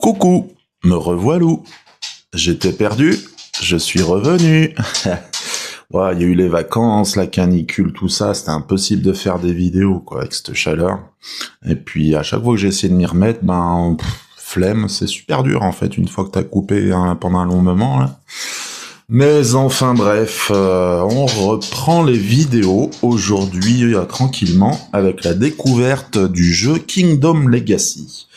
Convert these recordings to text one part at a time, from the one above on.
Coucou, me revoilou. J'étais perdu, je suis revenu. Ouais, il y a eu les vacances, la canicule, tout ça, c'était impossible de faire des vidéos, quoi, avec cette chaleur. Et puis, à chaque fois que j'ai essayé de m'y remettre, flemme, c'est super dur, en fait, une fois que t'as coupé pendant un long moment, là. Mais enfin bref, on reprend les vidéos aujourd'hui tranquillement avec la découverte du jeu Kingdom Legacy.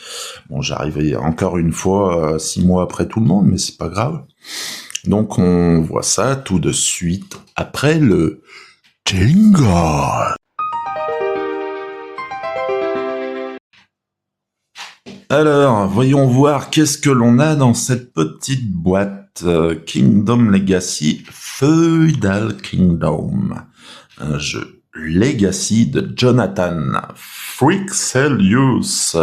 Bon, j'arrivais encore une fois 6 mois après tout le monde, mais c'est pas grave. Donc on voit ça tout de suite après le jingle. Alors, voyons voir qu'est-ce que l'on a dans cette petite boîte Kingdom Legacy Feudal Kingdom. Un jeu Legacy de Jonathan Frixelius.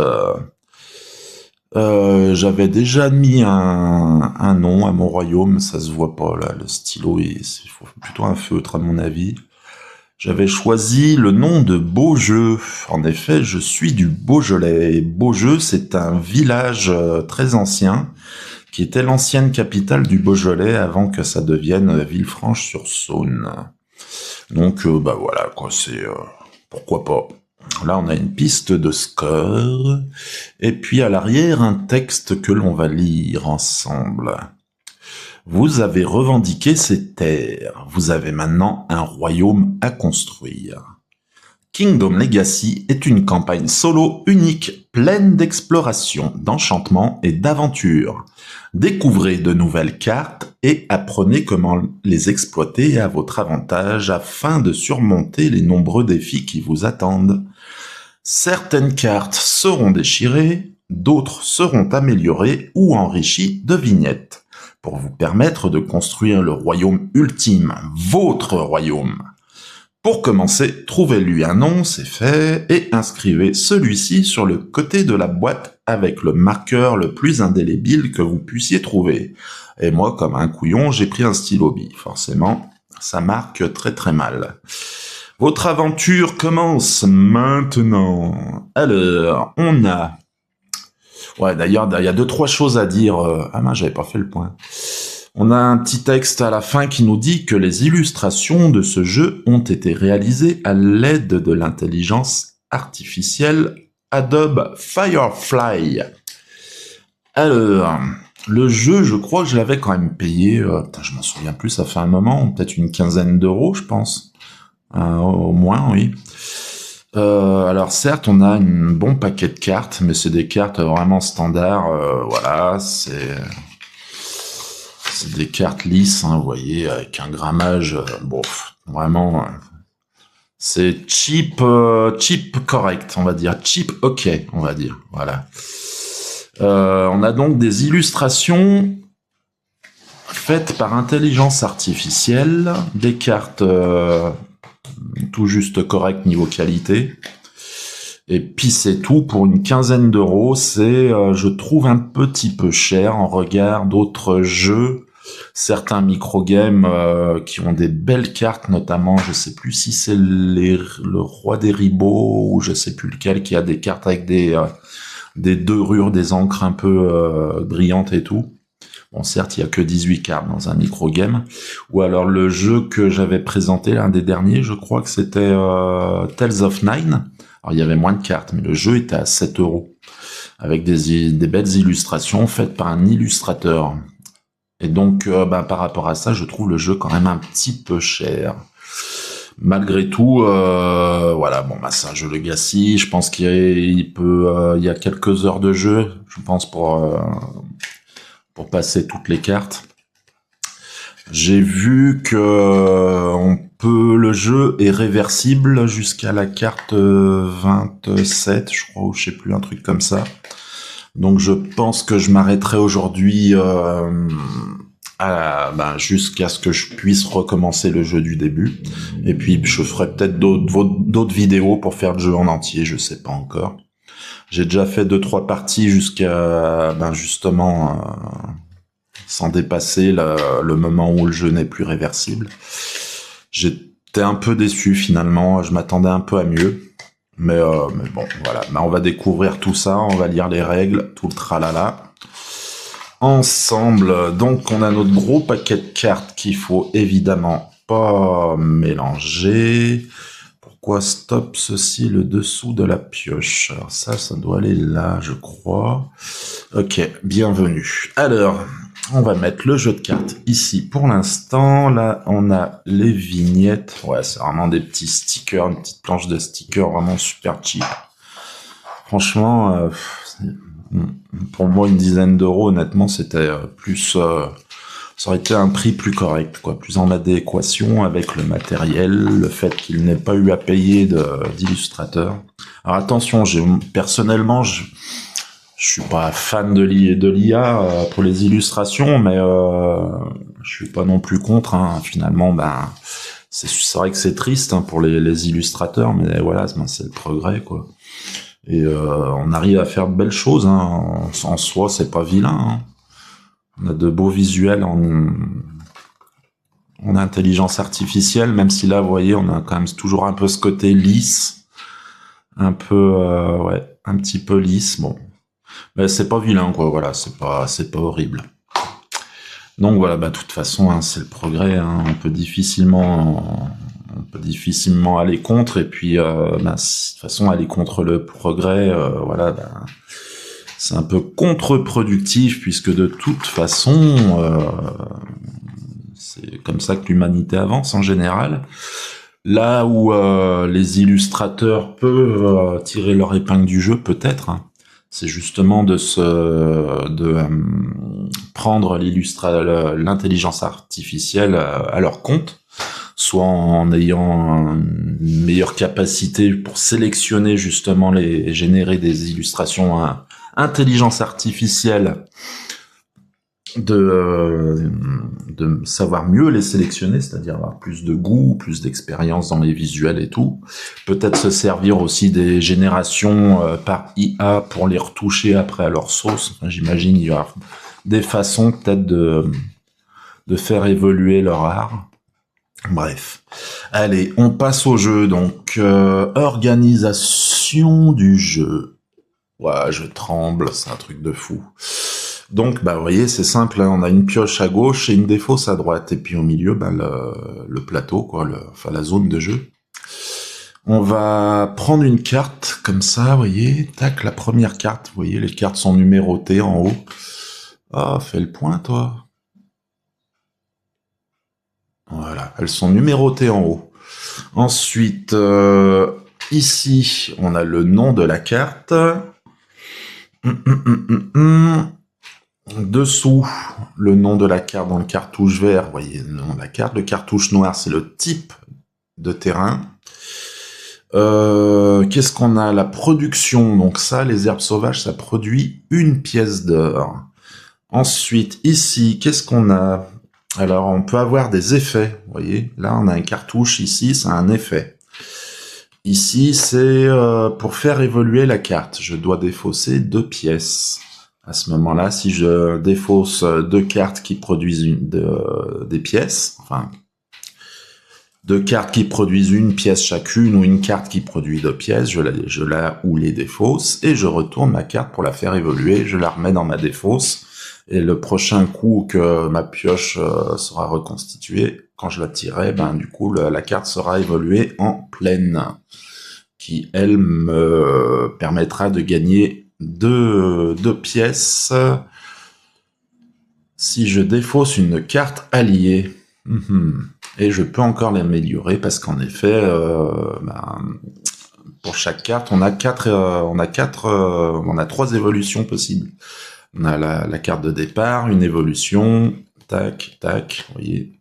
J'avais déjà mis un nom à mon royaume, ça se voit pas là, le stylo c'est plutôt un feutre à mon avis. J'avais choisi le nom de Beaujeu. En effet, je suis du Beaujolais. Et Beaujeu, c'est un village très ancien, qui était l'ancienne capitale du Beaujolais avant que ça devienne Villefranche-sur-Saône. Donc, voilà, quoi, c'est... pourquoi pas. Là, on a une piste de score, et puis à l'arrière, un texte que l'on va lire ensemble. Vous avez revendiqué ces terres, vous avez maintenant un royaume à construire. Kingdom Legacy est une campagne solo unique, pleine d'exploration, d'enchantement et d'aventures. Découvrez de nouvelles cartes et apprenez comment les exploiter à votre avantage afin de surmonter les nombreux défis qui vous attendent. Certaines cartes seront déchirées, d'autres seront améliorées ou enrichies de vignettes pour vous permettre de construire le royaume ultime, votre royaume. Pour commencer, trouvez-lui un nom, c'est fait, et inscrivez celui-ci sur le côté de la boîte avec le marqueur le plus indélébile que vous puissiez trouver. Et moi, comme un couillon, j'ai pris un stylo bille. Forcément, ça marque très très mal. Votre aventure commence maintenant. Alors, on a... Ouais, d'ailleurs, il y a 2-3 choses à dire. Ah mince, j'avais pas fait le point. On a un petit texte à la fin qui nous dit que les illustrations de ce jeu ont été réalisées à l'aide de l'intelligence artificielle Adobe Firefly. Alors, le jeu, je crois que je l'avais quand même payé, je m'en souviens plus, ça fait un moment, peut-être une quinzaine d'euros, je pense. Au moins, oui. Alors certes, on a un bon paquet de cartes, mais c'est des cartes vraiment standards. Voilà, c'est des cartes lisses, hein, vous voyez, avec un grammage, vraiment, c'est cheap correct, on va dire, cheap ok, on va dire, voilà. On a donc des illustrations faites par intelligence artificielle, des cartes tout juste correctes niveau qualité. Et puis c'est tout pour une quinzaine d'euros. C'est, je trouve, un petit peu cher en regard d'autres jeux, certains microgames qui ont des belles cartes, notamment, je sais plus si c'est le Roi des Ribauds ou je sais plus lequel, qui a des cartes avec des dorures, des encres un peu brillantes et tout. Bon, certes, il y a que 18 cartes dans un microgame. Ou alors le jeu que j'avais présenté, l'un des derniers, je crois que c'était Tales of Nine. Alors, il y avait moins de cartes, mais le jeu était à 7 €, avec des belles illustrations faites par un illustrateur. Et donc, par rapport à ça, je trouve le jeu quand même un petit peu cher. Malgré tout, voilà, c'est un jeu Legacy. Je pense qu'il y a quelques heures de jeu, je pense, pour passer toutes les cartes. J'ai vu que le jeu est réversible jusqu'à la carte 27, je crois, ou je sais plus, un truc comme ça. Donc je pense que je m'arrêterai aujourd'hui jusqu'à ce que je puisse recommencer le jeu du début. Et puis je ferai peut-être d'autres vidéos pour faire le jeu en entier, je sais pas encore. J'ai déjà fait 2-3 parties jusqu'à justement sans dépasser le moment où le jeu n'est plus réversible. J'étais un peu déçu finalement, je m'attendais un peu à mieux. Mais bon, voilà. On va découvrir tout ça, on va lire les règles, tout le tralala. Ensemble, donc on a notre gros paquet de cartes qu'il faut évidemment pas mélanger. Pourquoi stop ceci le dessous de la pioche? Alors ça doit aller là, je crois. Ok, bienvenue. Alors, on va mettre le jeu de cartes ici pour l'instant. Là, on a les vignettes. Ouais, c'est vraiment des petits stickers, une petite planche de stickers vraiment super cheap. Franchement, pour moi, une dizaine d'euros, honnêtement, c'était plus... ça aurait été un prix plus correct, quoi, plus en adéquation avec le matériel, le fait qu'il n'ait pas eu à payer d'illustrateur. Alors attention, personnellement, je suis pas fan de l'IA pour les illustrations, mais je suis pas non plus contre. Hein. Finalement, c'est vrai que c'est triste pour les illustrateurs, mais voilà, c'est le progrès, quoi. Et on arrive à faire de belles choses. Hein. En soi, c'est pas vilain. Hein. On a de beaux visuels en intelligence artificielle, même si là, vous voyez, on a quand même toujours un peu ce côté lisse, un peu, ouais, un petit peu lisse. Bon, mais c'est pas vilain, quoi. Voilà, c'est pas horrible. Donc voilà, de toute façon, hein, c'est le progrès. Hein, on peut difficilement aller contre. Et puis, de toute façon, aller contre le progrès, voilà. C'est un peu contre-productif puisque de toute façon, c'est comme ça que l'humanité avance en général. Là où les illustrateurs peuvent tirer leur épingle du jeu, peut-être, hein, c'est justement de prendre l'intelligence artificielle à leur compte, soit en ayant une meilleure capacité pour sélectionner justement et générer des illustrations intelligence artificielle, de savoir mieux les sélectionner, c'est-à-dire avoir plus de goût, plus d'expérience dans les visuels et tout. Peut-être se servir aussi des générations par IA pour les retoucher après à leur sauce. Enfin, j'imagine il y aura des façons peut-être de faire évoluer leur art. Bref. Allez, on passe au jeu. Donc, organisation du jeu. Ouais, je tremble, c'est un truc de fou. Donc, vous voyez, c'est simple, hein, on a une pioche à gauche et une défausse à droite, et puis au milieu, le plateau, quoi, la zone de jeu. On va prendre une carte, comme ça, vous voyez, tac, la première carte, vous voyez, les cartes sont numérotées en haut. Ah, fais le point, toi. Voilà, elles sont numérotées en haut. Ensuite, ici, on a le nom de la carte. Dessous, le nom de la carte dans le cartouche vert, vous voyez le nom de la carte. Le cartouche noir, c'est le type de terrain. Qu'est-ce qu'on a? La production, donc ça, les herbes sauvages, ça produit une pièce d'or. Ensuite, ici, qu'est-ce qu'on a? Alors, on peut avoir des effets, vous voyez. Là, on a un cartouche, ici, c'est un effet. Ici, c'est pour faire évoluer la carte. Je dois défausser 2 pièces. À ce moment-là, si je défausse 2 cartes qui produisent des pièces, enfin, 2 cartes qui produisent une pièce chacune, ou une carte qui produit 2 pièces, je la ou les défausse, et je retourne ma carte pour la faire évoluer, je la remets dans ma défausse, et le prochain coup que ma pioche sera reconstituée, quand je la tirerai, du coup, la carte sera évoluée en pleine, qui, elle, me permettra de gagner 2 pièces si je défausse une carte alliée. Et je peux encore l'améliorer parce qu'en effet, pour chaque carte, on a 3 évolutions possibles. On a la carte de départ, une évolution, tac, tac, vous voyez.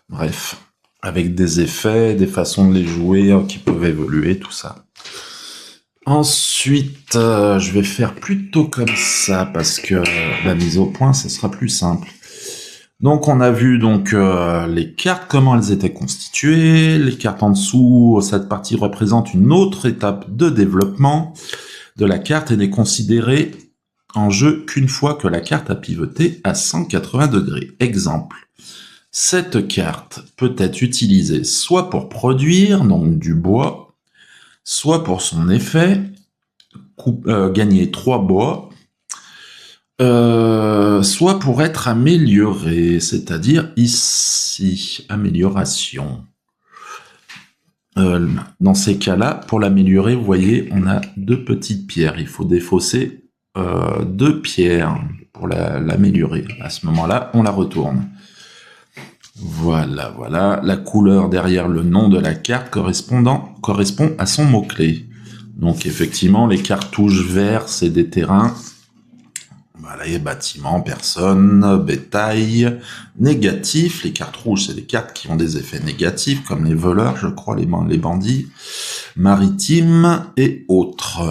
Bref, avec des effets, des façons de les jouer qui peuvent évoluer, tout ça. Ensuite, je vais faire plutôt comme ça, parce que la mise au point, ça sera plus simple. Donc, on a vu les cartes, comment elles étaient constituées. Les cartes en dessous, cette partie représente une autre étape de développement de la carte et n'est considérée en jeu qu'une fois que la carte a pivoté à 180 degrés. Exemple, cette carte peut être utilisée soit pour produire, donc du bois, soit pour son effet, gagner 3 bois, soit pour être amélioré, c'est-à-dire ici, amélioration. Dans ces cas-là, pour l'améliorer, vous voyez, on a 2 petites pierres. Il faut défausser 2 pierres pour l'améliorer. À ce moment-là, on la retourne. Voilà, voilà. La couleur derrière le nom de la carte correspond à son mot-clé. Donc effectivement, les cartouches vertes, c'est des terrains. Voilà, les bâtiments, personnes, bétail, négatif. Les cartes rouges, c'est des cartes qui ont des effets négatifs, comme les voleurs, je crois, les bandits, maritimes et autres.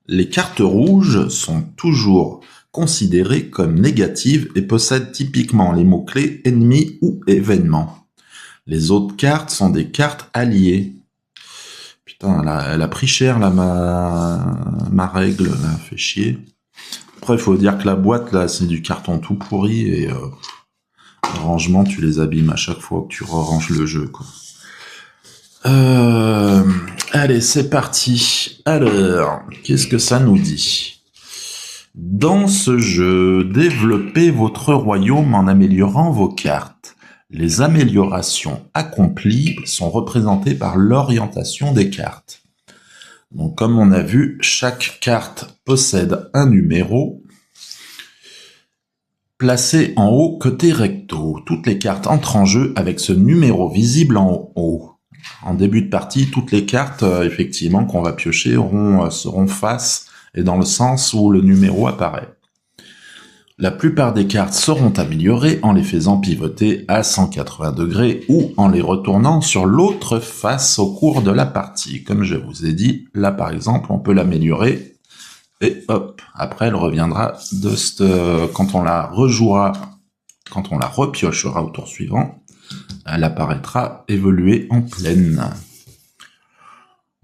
Les cartes rouges sont toujours considérées comme négatives et possèdent typiquement les mots-clés ennemis ou événements. Les autres cartes sont des cartes alliées. Putain, elle a pris cher, là, ma règle, là, fait chier. Après, il faut dire que la boîte, là, c'est du carton tout pourri, et le rangement, tu les abîmes à chaque fois que tu ranges le jeu, quoi. Allez, c'est parti. Alors, qu'est-ce que ça nous dit? Dans ce jeu, développez votre royaume en améliorant vos cartes. Les améliorations accomplies sont représentées par l'orientation des cartes. Donc, comme on a vu, chaque carte possède un numéro placé en haut côté recto. Toutes les cartes entrent en jeu avec ce numéro visible en haut. En début de partie, toutes les cartes, effectivement, qu'on va piocher seront face et dans le sens où le numéro apparaît. La plupart des cartes seront améliorées en les faisant pivoter à 180 degrés ou en les retournant sur l'autre face au cours de la partie. Comme je vous ai dit, là par exemple, on peut l'améliorer et hop, après elle reviendra quand on la rejouera, quand on la repiochera au tour suivant, elle apparaîtra évoluée en pleine.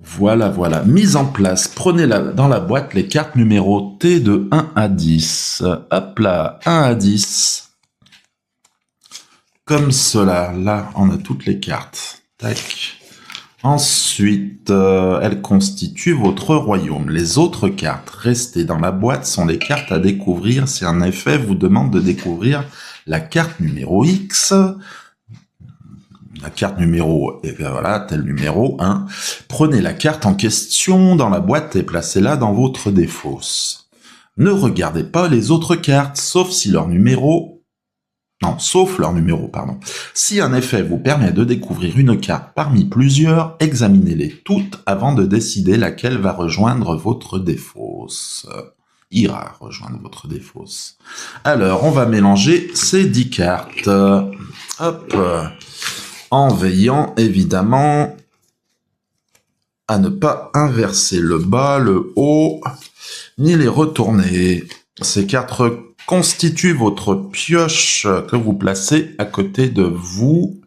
Voilà, voilà. Mise en place. Prenez dans la boîte les cartes numérotées de 1 à 10. Hop là, 1 à 10. Comme cela. Là, on a toutes les cartes. Tac. Ensuite, elles constituent votre royaume. Les autres cartes restées dans la boîte sont les cartes à découvrir si un effet vous demande de découvrir la carte numéro X. La carte numéro, et bien voilà, tel numéro 1. Prenez la carte en question dans la boîte et placez-la dans votre défausse. Ne regardez pas les autres cartes, sauf leur numéro, pardon. Si un effet vous permet de découvrir une carte parmi plusieurs, examinez-les toutes avant de décider laquelle va rejoindre votre défausse. Ira rejoindre votre défausse. Alors, on va mélanger ces 10 cartes. Hop. En veillant, évidemment, à ne pas inverser le bas, le haut, ni les retourner. Ces cartes constituent votre pioche que vous placez à côté de vous.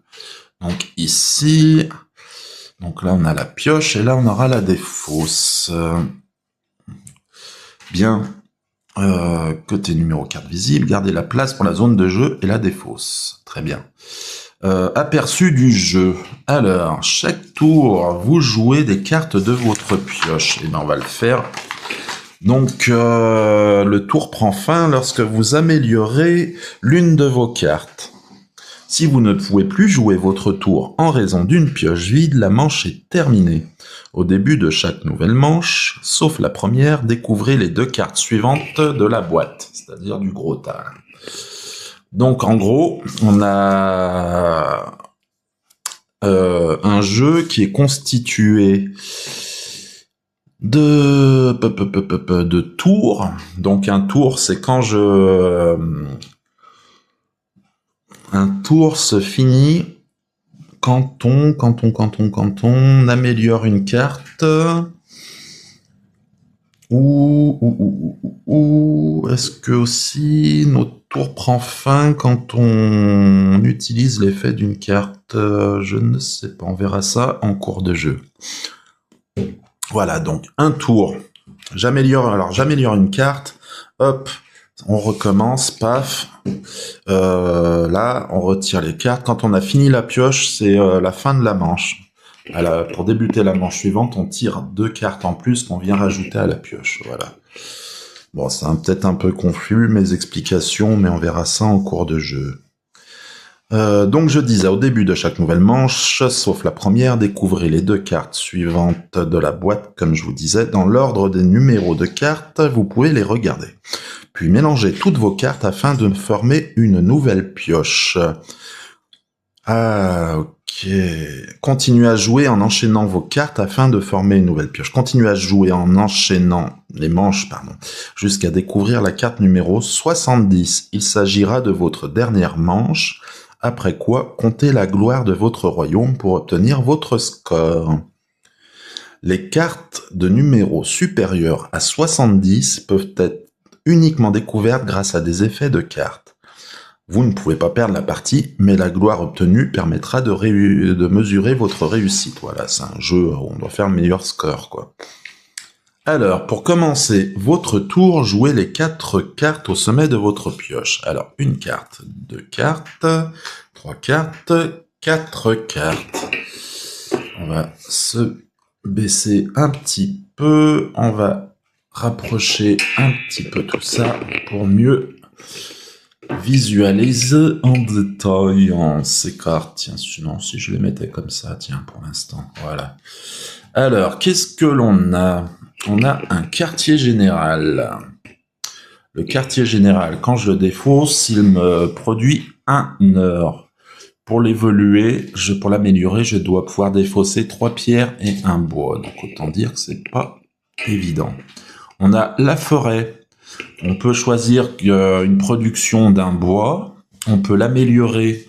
Donc ici, donc là on a la pioche et là on aura la défausse. Bien, côté numéro carte visible, gardez la place pour la zone de jeu et la défausse. Très bien. Aperçu du jeu. Alors, chaque tour, vous jouez des cartes de votre pioche. Et bien, on va le faire. Donc, le tour prend fin lorsque vous améliorez l'une de vos cartes. Si vous ne pouvez plus jouer votre tour en raison d'une pioche vide, la manche est terminée. Au début de chaque nouvelle manche, sauf la première, découvrez les 2 cartes suivantes de la boîte, c'est-à-dire du gros tas. Donc, en gros, on a un jeu qui est constitué de tours. Donc, un tour, c'est quand un tour se finit quand on améliore une carte. Ou est-ce que aussi notre tour prend fin quand on utilise l'effet d'une carte? Je ne sais pas, on verra ça en cours de jeu. Voilà, donc un tour. J'améliore une carte, hop, on recommence, paf. Là, on retire les cartes. Quand on a fini la pioche, c'est la fin de la manche. Pour débuter la manche suivante, on tire 2 cartes en plus qu'on vient rajouter à la pioche. Voilà. Bon, c'est peut-être un peu confus mes explications, mais on verra ça en cours de jeu. Donc je disais, au début de chaque nouvelle manche, sauf la première, découvrez les 2 cartes suivantes de la boîte, comme je vous disais, dans l'ordre des numéros de cartes, vous pouvez les regarder. Puis mélangez toutes vos cartes afin de former une nouvelle pioche. Ah, ok. Continuez à jouer en enchaînant vos cartes afin de former une nouvelle pioche. Continuez à jouer en enchaînant les manches, jusqu'à découvrir la carte numéro 70. Il s'agira de votre dernière manche, après quoi comptez la gloire de votre royaume pour obtenir votre score. Les cartes de numéro supérieur à 70 peuvent être uniquement découvertes grâce à des effets de cartes. Vous ne pouvez pas perdre la partie, mais la gloire obtenue permettra de mesurer votre réussite. Voilà, c'est un jeu où on doit faire le meilleur score, quoi. Alors, pour commencer votre tour, jouez les 4 cartes au sommet de votre pioche. Alors, 1 carte, 2 cartes, 3 cartes, 4 cartes. On va se baisser un petit peu, on va rapprocher un petit peu tout ça pour mieux visualiser en détail ces cartes. Tiens, sinon, si je les mettais comme ça, tiens, pour l'instant, voilà. Alors, qu'est-ce que l'on a? On a un quartier général. Le quartier général, quand je le défausse, il me produit 1 heure. Pour l'évoluer, pour l'améliorer, je dois pouvoir défausser 3 pierres et 1 bois. Donc, autant dire que c'est pas évident. On a la forêt. On peut choisir une production d'un bois. On peut l'améliorer.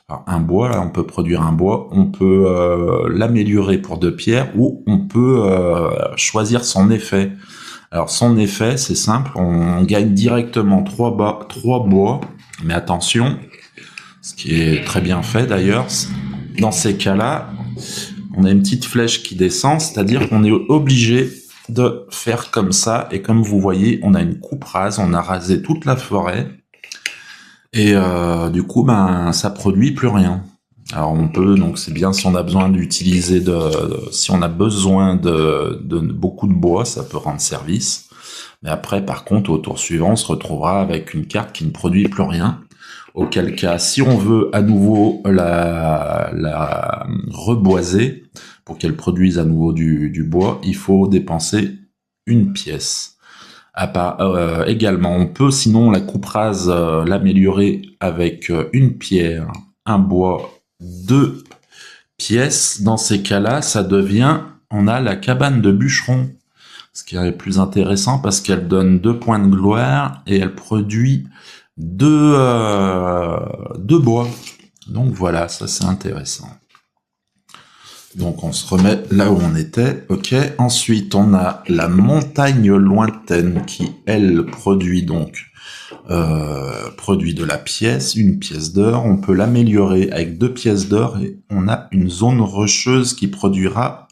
Alors, un bois, là, on peut produire un bois. On peut l'améliorer pour 2 pierres ou on peut choisir son effet. Alors, son effet, c'est simple. On gagne directement 3 bois. Mais attention, ce qui est très bien fait d'ailleurs, dans ces cas-là, on a une petite flèche qui descend, c'est-à-dire qu'on est obligé de faire comme ça, et comme vous voyez, on a une coupe rase, on a rasé toute la forêt, et du coup, ça produit plus rien. Alors on peut, donc c'est bien si on a besoin d'utiliser si on a besoin de beaucoup de bois, ça peut rendre service. Mais après, par contre, au tour suivant, on se retrouvera avec une carte qui ne produit plus rien. Auquel cas, si on veut à nouveau la reboiser, pour qu'elle produise à nouveau du bois, il faut dépenser 1 pièce. Également, on peut sinon la coupe rase l'améliorer avec 1 pierre, 1 bois, 2 pièces. Dans ces cas-là, ça devient, on a la cabane de bûcheron. Ce qui est plus intéressant parce qu'elle donne 2 points de gloire et elle produit 2 bois. Donc voilà, ça c'est intéressant. Donc on se remet là où on était, ok. Ensuite on a la montagne lointaine qui elle produit donc produit de la pièce, 1 pièce d'or. On peut l'améliorer avec 2 pièces d'or et on a une zone rocheuse qui produira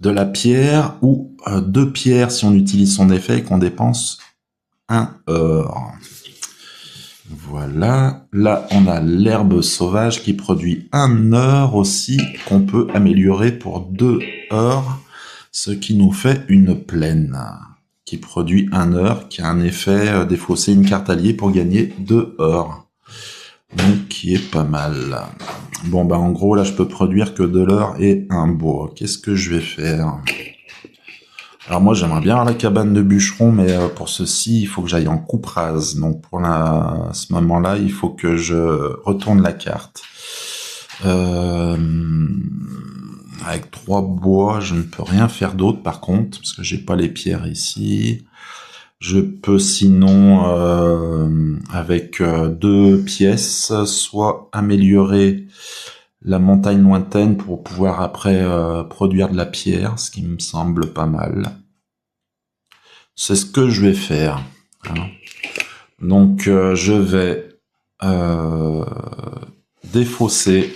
de la pierre ou 2 pierres si on utilise son effet et qu'on dépense 1 or. Voilà, là on a l'herbe sauvage qui produit 1 or aussi, qu'on peut améliorer pour 2 or, ce qui nous fait une plaine, qui produit 1 or, qui a un effet défausser une carte alliée pour gagner 2 or. Donc qui est pas mal. Bon en gros là je peux produire que de l'or et 1 bois. Qu'est-ce que je vais faire? Alors moi j'aimerais bien avoir la cabane de bûcheron, mais pour ceci il faut que j'aille en coupe rase. Donc pour ce moment-là il faut que je retourne la carte. Avec 3 bois je ne peux rien faire d'autre par contre, parce que j'ai pas les pierres ici. Je peux sinon avec 2 pièces soit améliorer la montagne lointaine pour pouvoir après produire de la pierre, ce qui me semble pas mal. C'est ce que je vais faire. Hein. Donc je vais défausser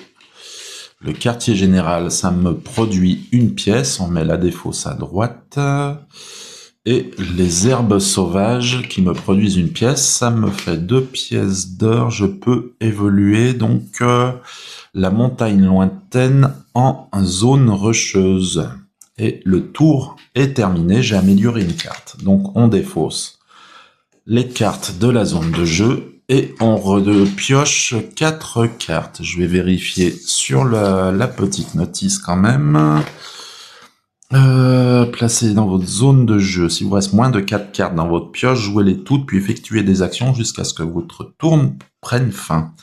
le quartier général, ça me produit 1 pièce, on met la défausse à droite. Et les herbes sauvages qui me produisent 1 pièce, ça me fait 2 pièces d'or. Je peux évoluer donc la montagne lointaine en zone rocheuse. Et le tour est terminé, j'ai amélioré une carte. Donc on défausse les cartes de la zone de jeu et on repioche 4 cartes. Je vais vérifier sur la petite notice quand même. Placez dans votre zone de jeu. Si vous reste moins de 4 cartes dans votre pioche, jouez-les toutes puis effectuez des actions jusqu'à ce que votre tour prenne fin.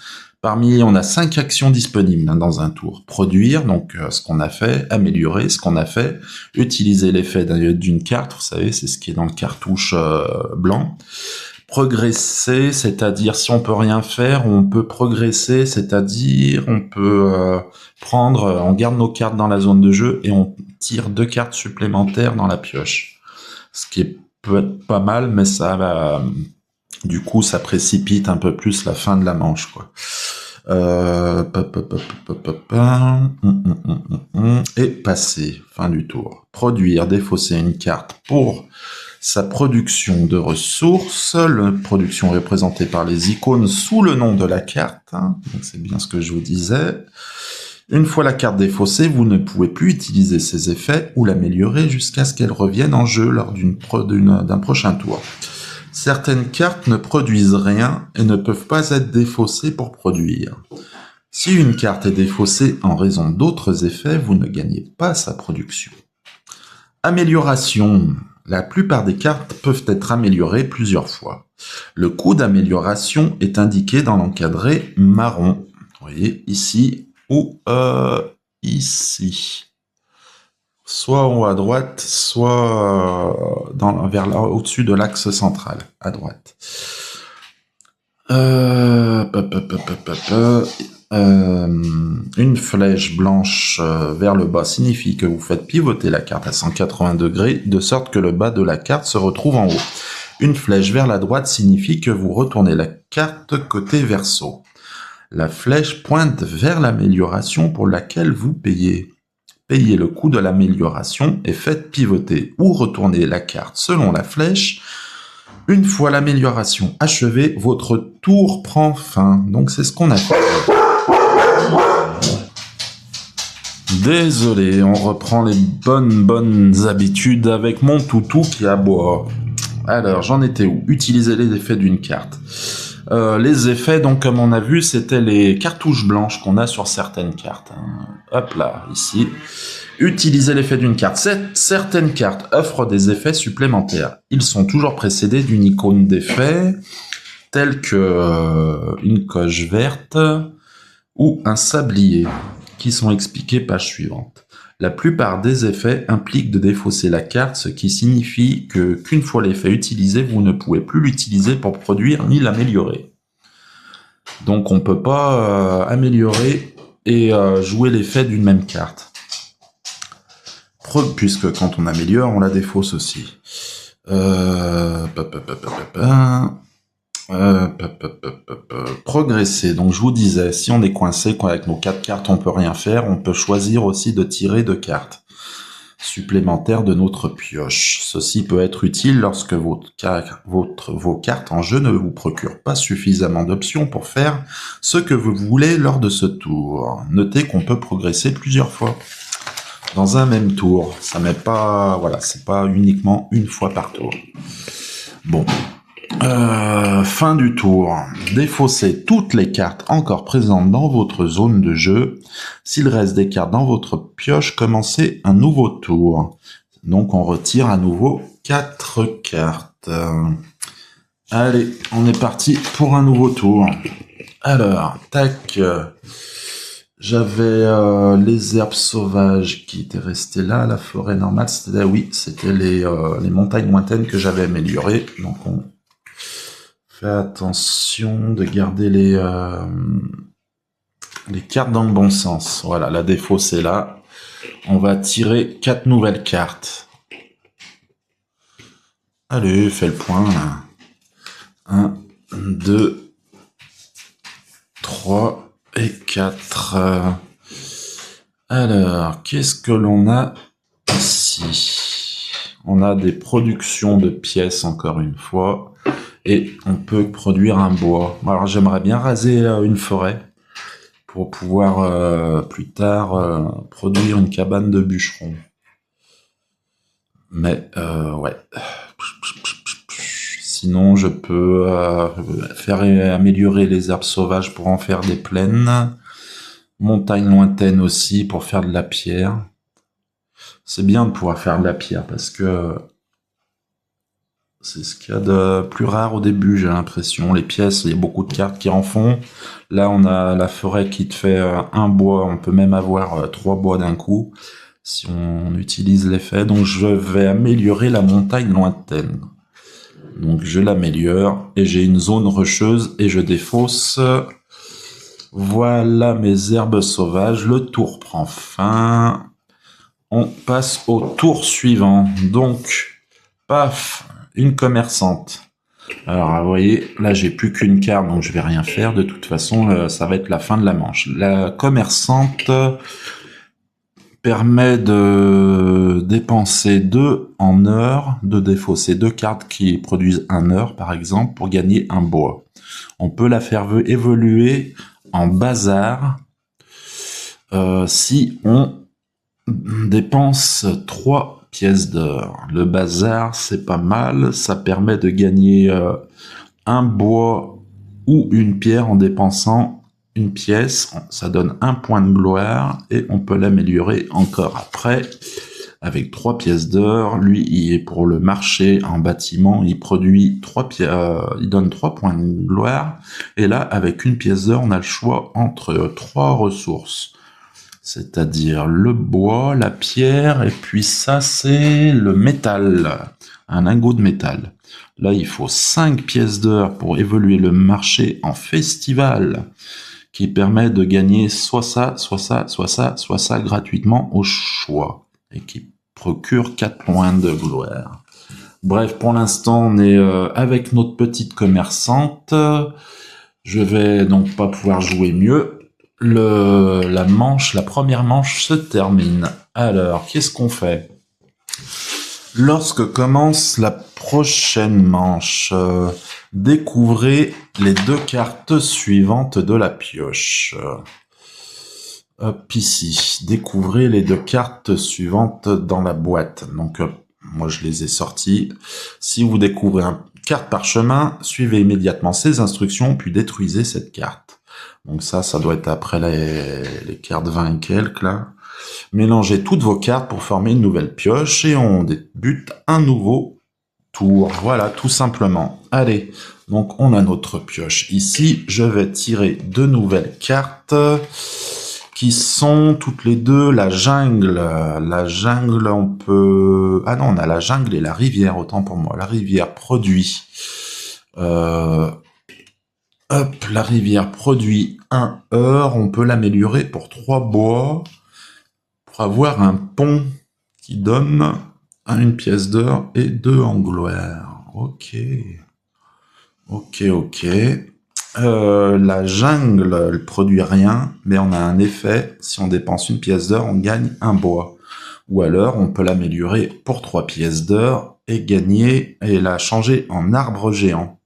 Parmi, on a 5 actions disponibles dans un tour. Produire, donc ce qu'on a fait. Améliorer, ce qu'on a fait. Utiliser l'effet d'une carte, vous savez, c'est ce qui est dans le cartouche blanc. Progresser, c'est-à-dire si on peut rien faire, on peut progresser, c'est-à-dire on peut on garde nos cartes dans la zone de jeu et on tire 2 cartes supplémentaires dans la pioche. Ce qui peut être pas mal, mais ça va... Du coup, ça précipite un peu plus la fin de la manche, quoi. Et passer, fin du tour. Produire, défausser une carte pour sa production de ressources, la production représentée par les icônes sous le nom de la carte. Donc c'est bien ce que je vous disais. Une fois la carte défaussée, vous ne pouvez plus utiliser ses effets ou l'améliorer jusqu'à ce qu'elle revienne en jeu lors d'un prochain tour. Certaines cartes ne produisent rien et ne peuvent pas être défaussées pour produire. Si une carte est défaussée en raison d'autres effets, vous ne gagnez pas sa production. Amélioration. La plupart des cartes peuvent être améliorées plusieurs fois. Le coût d'amélioration est indiqué dans l'encadré marron. Vous voyez, ici ou ici. Soit en haut à droite, soit au-dessus de l'axe central, à droite. Une flèche blanche vers le bas signifie que vous faites pivoter la carte à 180 degrés, de sorte que le bas de la carte se retrouve en haut. Une flèche vers la droite signifie que vous retournez la carte côté verso. La flèche pointe vers l'amélioration pour laquelle vous payez. Payez le coût de l'amélioration et faites pivoter ou retourner la carte selon la flèche. Une fois l'amélioration achevée, votre tour prend fin. Donc c'est ce qu'on a fait. Désolé, on reprend les bonnes habitudes avec mon toutou qui aboie. Alors, j'en étais où? Utiliser les effets d'une carte. Les effets, donc comme on a vu, c'était les cartouches blanches qu'on a sur certaines cartes. Hop là, ici. Utiliser l'effet d'une carte. Certaines cartes offrent des effets supplémentaires. Ils sont toujours précédés d'une icône d'effet, telle que une coche verte ou un sablier, qui sont expliqués page suivante. La plupart des effets impliquent de défausser la carte, ce qui signifie qu'une fois l'effet utilisé, vous ne pouvez plus l'utiliser pour produire ni l'améliorer. Donc on ne peut pas améliorer et jouer l'effet d'une même carte. Puisque quand on améliore, on la défausse aussi. Progresser. Donc je vous disais, si on est coincé avec nos 4 cartes, on peut rien faire. On peut choisir aussi de tirer 2 cartes supplémentaires de notre pioche. Ceci peut être utile lorsque vos cartes en jeu ne vous procurent pas suffisamment d'options pour faire ce que vous voulez lors de ce tour. Notez qu'on peut progresser plusieurs fois dans un même tour. Ça n'est pas, voilà, c'est pas uniquement une fois par tour. Bon. Fin du tour. Défaussez toutes les cartes encore présentes dans votre zone de jeu. S'il reste des cartes dans votre pioche, commencez un nouveau tour. Donc on retire à nouveau 4 cartes. Allez, on est parti pour un nouveau tour. Alors, tac. J'avais les herbes sauvages qui étaient restées là. La forêt normale, c'était les montagnes lointaines que j'avais améliorées. Donc on fait attention de garder les cartes dans le bon sens. Voilà, la défausse est là. On va tirer 4 nouvelles cartes. Allez, fais le point. 1, 2, 3 et 4. Alors, qu'est-ce que l'on a ici? On a des productions de pièces, encore une fois. Et on peut produire un bois. Alors j'aimerais bien raser une forêt pour pouvoir plus tard produire une cabane de bûcheron. Mais ouais. Sinon, je peux faire améliorer les herbes sauvages pour en faire des plaines. Montagne lointaine aussi pour faire de la pierre. C'est bien de pouvoir faire de la pierre parce que c'est ce qu'il y a de plus rare au début, j'ai l'impression. Les pièces, il y a beaucoup de cartes qui en font. Là, on a la forêt qui te fait un bois. On peut même avoir 3 bois d'un coup si on utilise l'effet. Donc, je vais améliorer la montagne lointaine. Donc, je l'améliore et j'ai une zone rocheuse et je défausse. Voilà mes herbes sauvages. Le tour prend fin. On passe au tour suivant. Donc, paf, une commerçante. Alors, vous voyez, là, j'ai plus qu'une carte, donc je vais rien faire. De toute façon, ça va être la fin de la manche. La commerçante permet de dépenser 2 en heure, de défausser 2 cartes qui produisent 1 heure, par exemple, pour gagner un bois. On peut la faire évoluer en bazar si on dépense 3 pièces d'or. Le bazar, c'est pas mal. Ça permet de gagner un bois ou une pierre en dépensant une pièce. Ça donne 1 point de gloire et on peut l'améliorer encore après avec 3 pièces d'or. Lui, il est pour le marché en bâtiment. Il produit 3 il donne 3 points de gloire. Et là, avec une pièce d'or, on a le choix entre 3 ressources. C'est-à-dire le bois, la pierre, et puis ça, c'est le métal, un lingot de métal. Là, il faut 5 pièces d'or pour évoluer le marché en festival, qui permet de gagner soit ça, soit ça, soit ça, soit ça gratuitement au choix, et qui procure 4 points de gloire. Bref, pour l'instant, on est avec notre petite commerçante. Je vais donc pas pouvoir jouer mieux. La première manche se termine. Alors, qu'est-ce qu'on fait? Lorsque commence la prochaine manche, découvrez les 2 cartes suivantes de la pioche. Hop, ici. Découvrez les 2 cartes suivantes dans la boîte. Donc, moi, je les ai sorties. Si vous découvrez une carte parchemin, suivez immédiatement ces instructions, puis détruisez cette carte. Donc ça doit être après les cartes 20 et quelques, là. Mélangez toutes vos cartes pour former une nouvelle pioche et on débute un nouveau tour. Voilà, tout simplement. Allez, donc on a notre pioche ici. Je vais tirer 2 nouvelles cartes qui sont toutes les 2 la jungle. La jungle, on peut... Ah non, on a la jungle et la rivière, autant pour moi. La rivière produit... Hop, la rivière produit 1 heure, on peut l'améliorer pour 3 bois, pour avoir un pont qui donne 1 pièce d'or et 2 en gloire. Ok. La jungle, elle produit rien, mais on a un effet, si on dépense 1 pièce d'or, on gagne 1 bois. Ou alors, on peut l'améliorer pour 3 pièces d'or et gagner, et la changer en arbre géant,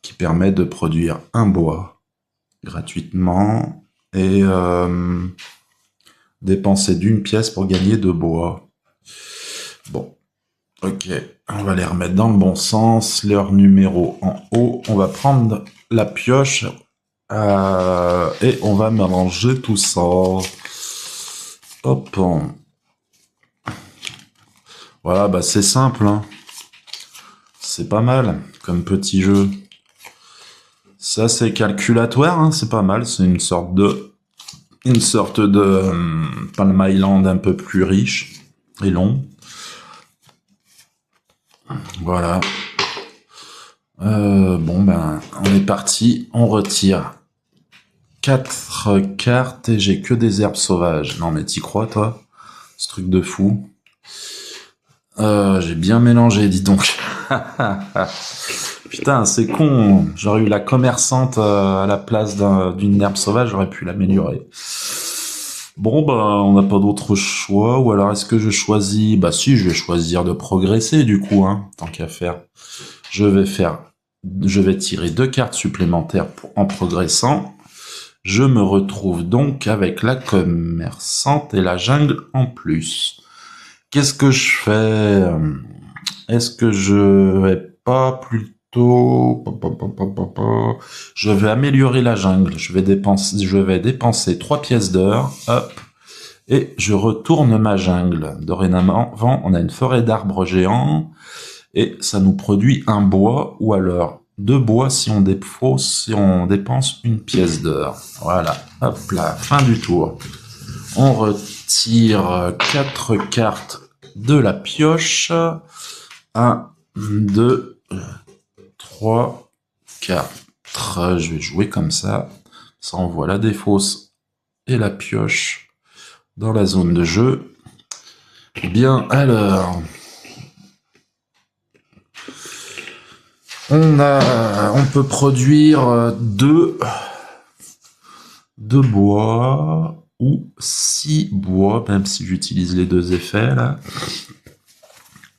qui permet de produire 1 bois gratuitement et dépenser d'1 pièce pour gagner 2 bois. Bon, ok, on va les remettre dans le bon sens, leur numéro en haut. On va prendre la pioche et on va mélanger tout ça. Hop. Voilà, bah c'est simple, hein. C'est pas mal comme petit jeu. Ça, c'est calculatoire, hein, c'est pas mal. C'est une sorte de Palm Island un peu plus riche et long. Voilà. Bon, ben, on est parti. On retire 4 cartes et j'ai que des herbes sauvages. Non, mais t'y crois, toi? Ce truc de fou. J'ai bien mélangé, dis donc. Putain, c'est con. J'aurais eu la commerçante à la place d'une herbe sauvage, j'aurais pu l'améliorer. Bon, bah, on n'a pas d'autre choix. Ou alors, est-ce que je choisis... Bah si, je vais choisir de progresser, du coup, hein, tant qu'à faire. Je vais tirer 2 cartes supplémentaires en progressant. Je me retrouve donc avec la commerçante et la jungle en plus. Qu'est-ce que je fais? Est-ce que je vais pas plutôt... Je vais améliorer la jungle. Je vais dépenser 3 pièces d'or. Hop. Et je retourne ma jungle. Dorénavant, on a une forêt d'arbres géants. Et ça nous produit un bois, ou alors 2 bois si on dépense une pièce d'or. Voilà, hop là, fin du tour. On retire 4 cartes de la pioche. 1, 2, 3, 4. Je vais jouer comme ça. Ça envoie la défausse et la pioche dans la zone de jeu. Bien, alors... On peut produire 2 bois ou 6 bois, même si j'utilise les 2 effets là.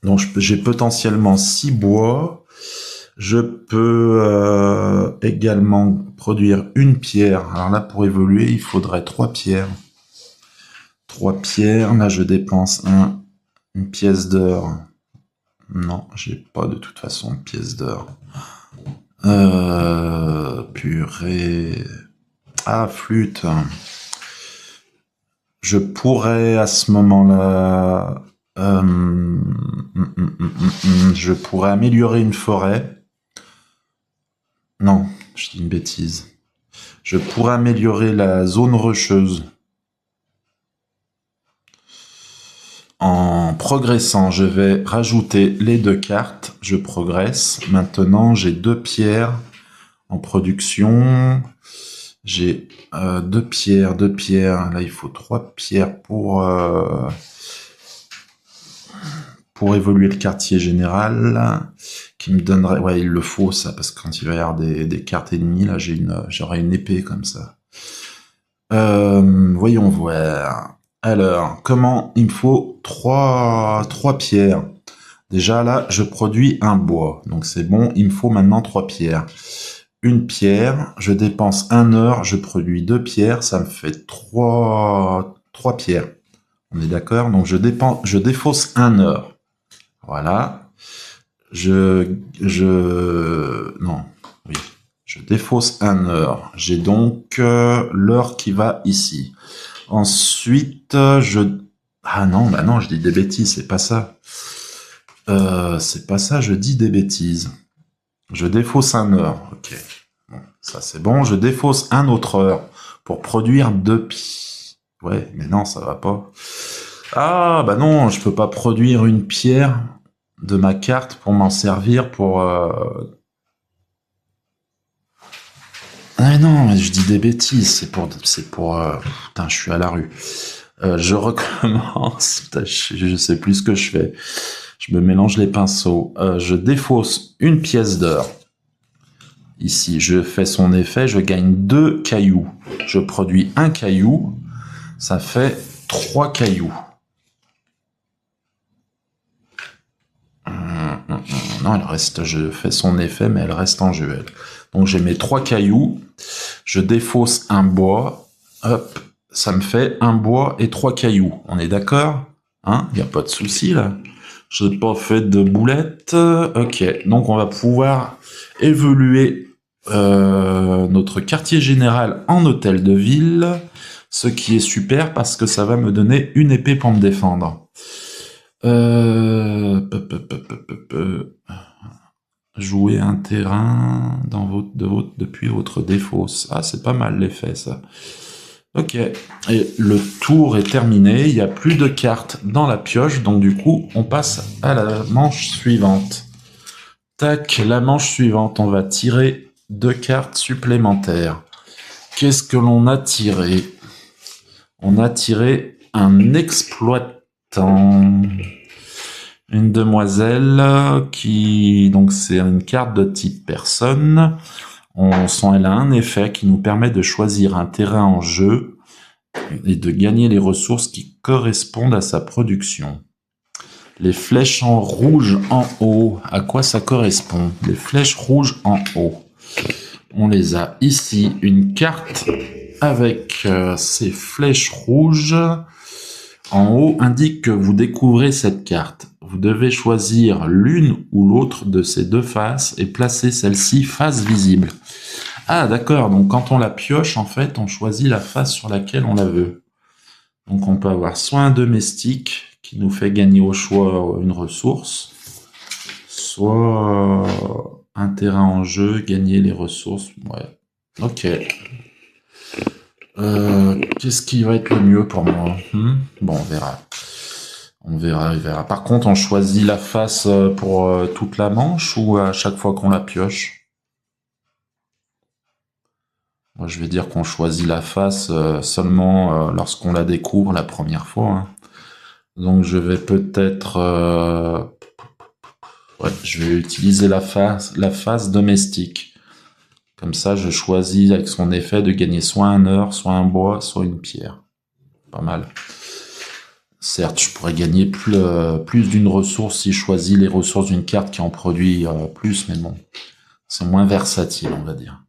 Donc j'ai potentiellement 6 bois. Je peux également produire une pierre. Alors là, pour évoluer, il faudrait 3 pierres. 3 pierres. Là, je dépense une pièce d'or. Non, j'ai pas de toute façon de pièce d'or. Purée. Ah, flûte. Je pourrais à ce moment-là... je pourrais améliorer une forêt. Non, je dis une bêtise. Je pourrais améliorer la zone rocheuse. En progressant, je vais rajouter les 2 cartes. Je progresse. Maintenant, j'ai 2 pierres en production. J'ai 2 pierres. Là, il faut 3 pierres pour évoluer le quartier général. Qui me donnerait... Ouais, il le faut, ça, parce que quand il va y avoir des cartes ennemies, là, j'aurai une épée comme ça. Voyons voir. Alors, comment il me faut 3 pierres. Déjà là, je produis un bois. Donc c'est bon, il me faut maintenant 3 pierres. Une pierre, je dépense 1 or, je produis 2 pierres, ça me fait 3 pierres. On est d'accord? Donc je défausse 1 or. Voilà. Je défausse 1 or. J'ai donc l'or qui va ici. Ensuite, ah non, bah non, je dis des bêtises, c'est pas ça. C'est pas ça, je dis des bêtises. Je défausse 1 or, ok. Bon, ça c'est bon, je défausse un autre or pour produire 2 pi. Ouais, mais non, ça va pas. Ah, bah non, je peux pas produire une pierre de ma carte pour m'en servir pour... Ah non, mais je dis des bêtises, c'est pour... Putain, je suis à la rue. Je recommence, putain, je sais plus ce que je fais. Je me mélange les pinceaux. Je défausse une pièce d'or. Ici, je fais son effet, je gagne 2 cailloux. Je produis 1 caillou, ça fait 3 cailloux. Non, elle reste, je fais son effet, mais elle reste en jeu, elle. Donc j'ai mes 3 cailloux, je défausse un bois, hop, ça me fait 1 bois et 3 cailloux. On est d'accord? Hein? Il n'y a pas de souci là. Je n'ai pas fait de boulettes. Ok, donc on va pouvoir évoluer notre quartier général en hôtel de ville, ce qui est super parce que ça va me donner une épée pour me défendre. Jouer un terrain depuis votre défausse. Ah, c'est pas mal l'effet, ça. Ok, et le tour est terminé, il n'y a plus de cartes dans la pioche, donc du coup, on passe à la manche suivante. Tac, la manche suivante, on va tirer 2 cartes supplémentaires. Qu'est-ce que l'on a tiré? On a tiré un exploitant. Une demoiselle qui... Donc c'est une carte de type personne. Elle a un effet qui nous permet de choisir un terrain en jeu et de gagner les ressources qui correspondent à sa production. Les flèches en rouge en haut, à quoi ça correspond? Les flèches rouges en haut. On les a ici. Une carte avec ces flèches rouges, en haut indique que vous découvrez cette carte. Vous devez choisir l'une ou l'autre de ces deux faces et placer celle-ci face visible. Ah d'accord, donc quand on la pioche, en fait, on choisit la face sur laquelle on la veut. Donc on peut avoir soit un domestique qui nous fait gagner au choix une ressource, soit un terrain en jeu, gagner les ressources. Ouais, ok. Qu'est-ce qui va être le mieux pour moi? Bon, on verra. On verra. Par contre, on choisit la face pour toute la manche ou à chaque fois qu'on la pioche? Moi, je vais dire qu'on choisit la face seulement lorsqu'on la découvre la première fois. Hein. Donc, je vais peut-être... ouais, je vais utiliser la face domestique. Comme ça, je choisis avec son effet de gagner soit un or, soit un bois, soit une pierre. Pas mal. Certes, je pourrais gagner plus d'une ressource si je choisis les ressources d'une carte qui en produit plus, mais bon, c'est moins versatile, on va dire.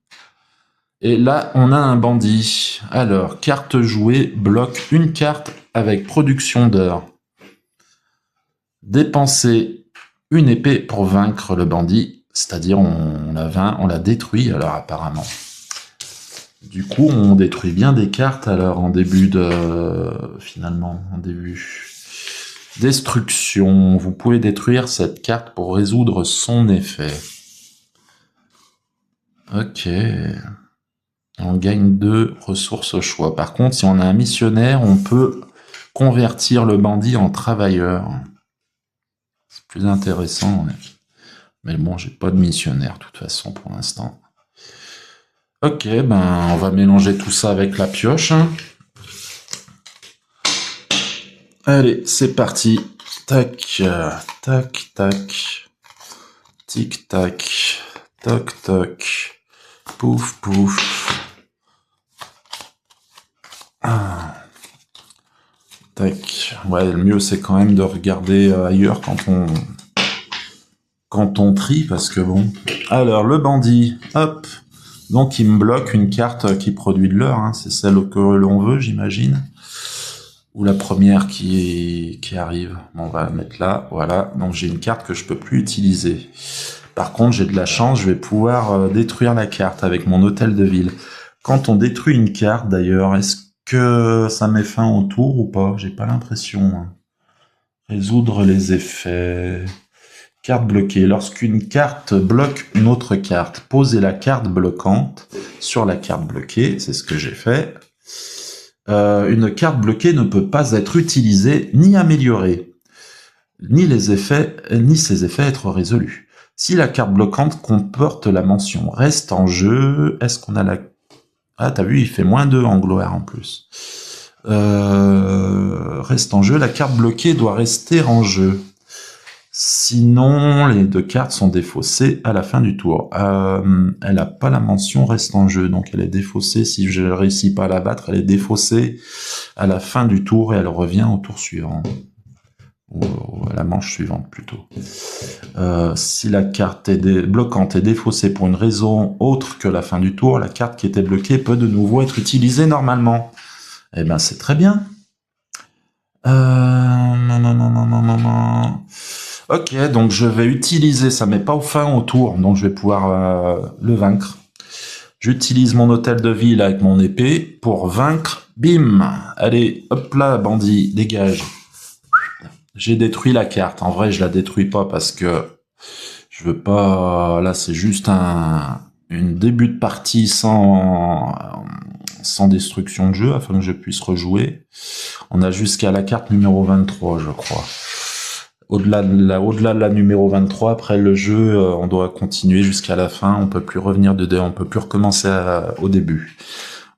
Et là, on a un bandit. Alors, carte jouée bloque une carte avec production d'or. Dépenser une épée pour vaincre le bandit, c'est-à-dire on la vainc, on la détruit alors apparemment. Du coup, on détruit bien des cartes alors en début de... finalement, en début... Destruction. Vous pouvez détruire cette carte pour résoudre son effet. Ok. On gagne 2 ressources au choix. Par contre, si on a un missionnaire, on peut convertir le bandit en travailleur. C'est plus intéressant. Ouais. Mais bon, j'ai pas de missionnaire de toute façon pour l'instant. Ok, ben on va mélanger tout ça avec la pioche. Allez, c'est parti. Tac, tac, tac. Tic, tac. Toc, toc. Pouf, pouf. Ah. Tac. Ouais, le mieux c'est quand même de regarder ailleurs quand on trie, parce que bon... Alors, le bandit, hop. Donc, il me bloque une carte qui produit de l'or, hein. C'est celle que l'on veut, j'imagine. Ou la première qui arrive. Bon, on va la mettre là, voilà. Donc, j'ai une carte que je peux plus utiliser. Par contre, j'ai de la chance, je vais pouvoir détruire la carte avec mon hôtel de ville. Quand on détruit une carte, d'ailleurs, est-ce que ça met fin au tour ou pas? J'ai pas l'impression. Hein. Résoudre les effets... Carte bloquée. Lorsqu'une carte bloque une autre carte, posez la carte bloquante sur la carte bloquée. C'est ce que j'ai fait. Une carte bloquée ne peut pas être utilisée ni améliorée, ni ses effets être résolus. Si la carte bloquante comporte la mention « Reste en jeu », est-ce qu'on a la... Ah, t'as vu, il fait -2 en gloire en plus. Reste en jeu, la carte bloquée doit rester en jeu. Sinon, les 2 cartes sont défaussées à la fin du tour. Elle n'a pas la mention reste en jeu, donc elle est défaussée. Si je ne réussis pas à la battre, elle est défaussée à la fin du tour et elle revient au tour suivant. Ou à la manche suivante plutôt. Si la carte bloquante est défaussée pour une raison autre que la fin du tour, la carte qui était bloquée peut de nouveau être utilisée normalement. Eh ben c'est très bien. Ok, donc je vais utiliser, ça met pas au fin au tour, donc je vais pouvoir le vaincre. J'utilise mon hôtel de ville avec mon épée pour vaincre. Bim! Allez, hop là, bandit, dégage. J'ai détruit la carte. En vrai, je la détruis pas parce que je veux pas... Là, c'est juste une début de partie sans destruction de jeu, afin que je puisse rejouer. On a jusqu'à la carte numéro 23, je crois. Au-delà de la numéro 23, après le jeu, on doit continuer jusqu'à la fin. On peut plus revenir on peut plus recommencer au début.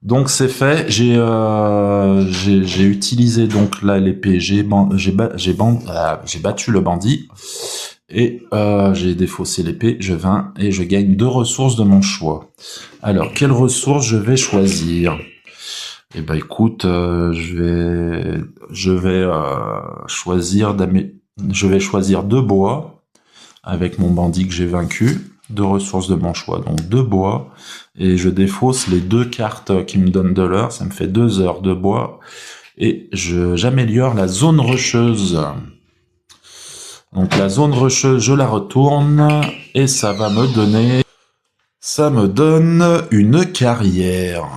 Donc c'est fait. J'ai utilisé donc là l'épée. J'ai battu le bandit et j'ai défaussé l'épée. Je vainc et je gagne 2 ressources de mon choix. Alors quelles ressources je vais choisir? Eh ben écoute, je vais choisir 2 bois avec mon bandit que j'ai vaincu. 2 ressources de mon choix, donc 2 bois, et je défausse les 2 cartes qui me donnent de l'heure, ça me fait 2 heures de bois, et j'améliore la zone rocheuse. Donc la zone rocheuse, je la retourne, et ça va me donner... Ça me donne une carrière.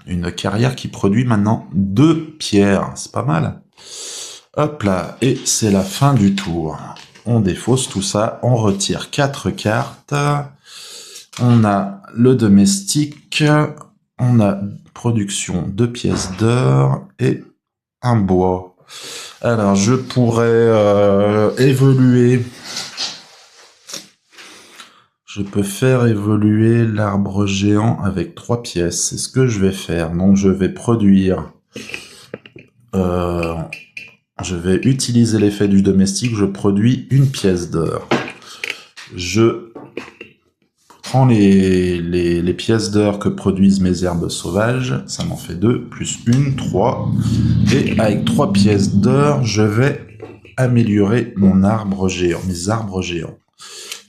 Une carrière qui produit maintenant 2 pierres, c'est pas mal. Hop là, et c'est la fin du tour. On défausse tout ça, on retire 4 cartes. On a le domestique, on a production 2 pièces d'or et un bois. Alors, je pourrais évoluer. Je peux faire évoluer l'arbre géant avec 3 pièces. C'est ce que je vais faire. Donc, je vais produire... je vais utiliser l'effet du domestique. Je produis 1 pièce d'or. Je prends les pièces d'or que produisent mes herbes sauvages. Ça m'en fait 2, plus 1, 3. Et avec 3 pièces d'or, je vais améliorer mon arbre géant, mes arbres géants.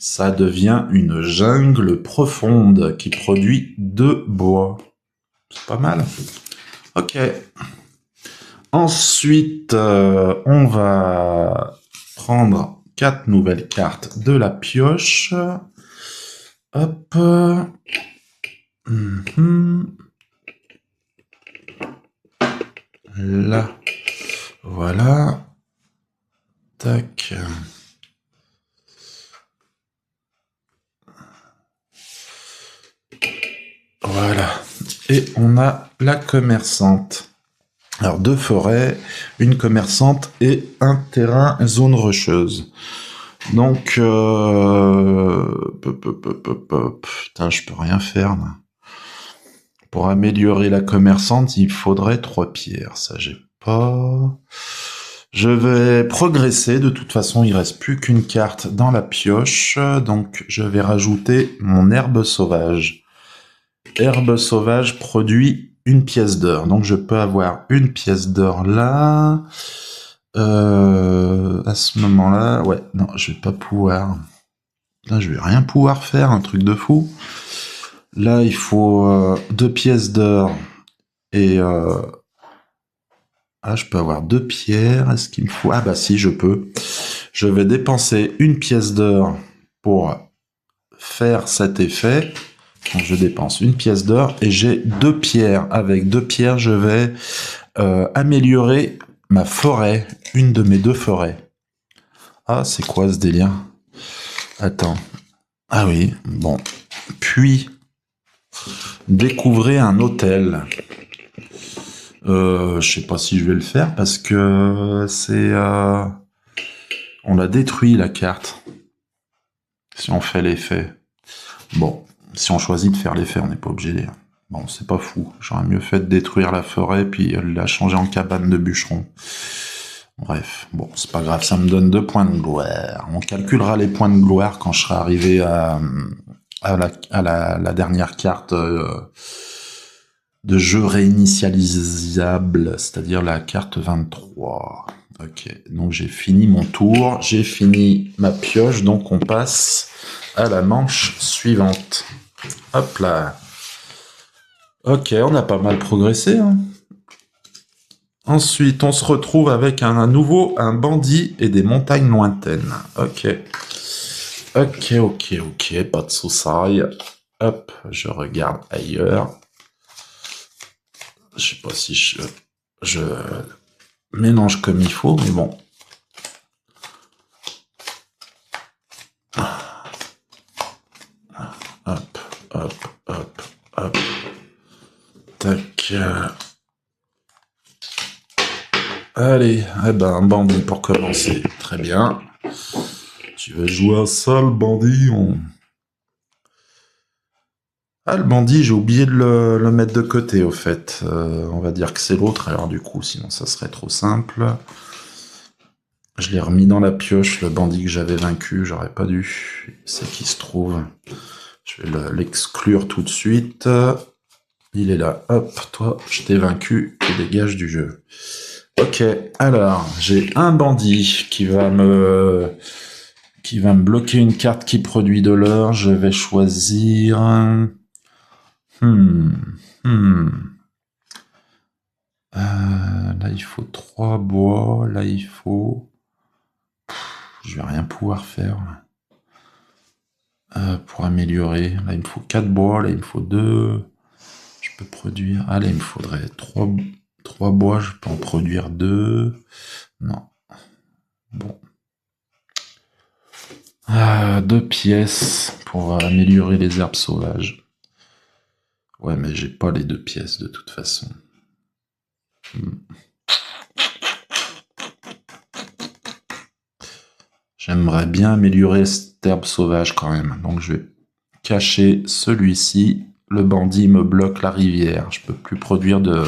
Ça devient une jungle profonde qui produit 2 bois. C'est pas mal. Ok. Ensuite, on va prendre 4 nouvelles cartes de la pioche. Hop. Là. Voilà. Tac. Voilà. Et on a la commerçante. Alors, 2 forêts, une commerçante et un terrain zone rocheuse. Donc, putain, je peux rien faire, là. Pour améliorer la commerçante, il faudrait 3 pierres. Ça, j'ai pas... Je vais progresser. De toute façon, il reste plus qu'une carte dans la pioche. Donc, je vais rajouter mon herbe sauvage. Herbe sauvage produit 1 pièce d'or. Donc, je peux avoir 1 pièce d'or là. À ce moment-là, ouais, non, je vais pas pouvoir. Là, je vais rien pouvoir faire, un truc de fou. Là, il faut 2 pièces d'or et... Ah, je peux avoir 2 pierres. Est-ce qu'il me faut... Ah bah si, je peux. Je vais dépenser 1 pièce d'or pour faire cet effet. Donc, je dépense 1 pièce d'or et j'ai 2 pierres. Avec 2 pierres, je vais améliorer ma forêt. Une de mes 2 forêts. Ah, c'est quoi ce délire? Attends. Ah oui, bon. Puis, découvrez un hôtel. Je sais pas si je vais le faire parce que c'est... on l'a détruit la carte. Si on fait l'effet. Bon, si on choisit de faire l'effet, on n'est pas obligé. Bon, c'est pas fou. J'aurais mieux fait de détruire la forêt puis la changer en cabane de bûcheron. Bref, bon, c'est pas grave, ça me donne 2 points de gloire. On calculera les points de gloire quand je serai arrivé à la dernière carte de jeu réinitialisable, c'est-à-dire la carte 23. Ok, donc j'ai fini mon tour, j'ai fini ma pioche, donc on passe à la manche suivante. Hop là. Ok, on a pas mal progressé, hein. Ensuite, on se retrouve avec un bandit et des montagnes lointaines. Ok. Ok, pas de soucis. Hop, je regarde ailleurs. Je sais pas si je mélange comme il faut, mais bon. Hop. Tac. Allez, eh ben, un bandit pour commencer. Très bien. Tu veux jouer à ça, le bandit? Ah, le bandit, j'ai oublié de le mettre de côté, au fait. On va dire que c'est l'autre, alors du coup, sinon ça serait trop simple. Je l'ai remis dans la pioche, le bandit que j'avais vaincu, j'aurais pas dû. C'est qui se trouve. Je vais l'exclure tout de suite. Il est là. Hop, toi, je t'ai vaincu, tu dégages du jeu. Ok, alors, j'ai un bandit qui va qui va me bloquer une carte qui produit de l'or. Je vais choisir... Là, il faut 3 bois. Là, il faut... je vais rien pouvoir faire pour améliorer. Là, il me faut 4 bois. Là, il me faut 2. Je peux produire... ah, là, il me faudrait 3 bois. Je peux en produire 2. Non. Bon. 2 pièces pour améliorer les herbes sauvages. Ouais, mais j'ai pas les 2 pièces de toute façon. J'aimerais bien améliorer cette herbe sauvage quand même. Donc je vais cacher celui-ci. Le bandit me bloque la rivière. Je peux plus produire de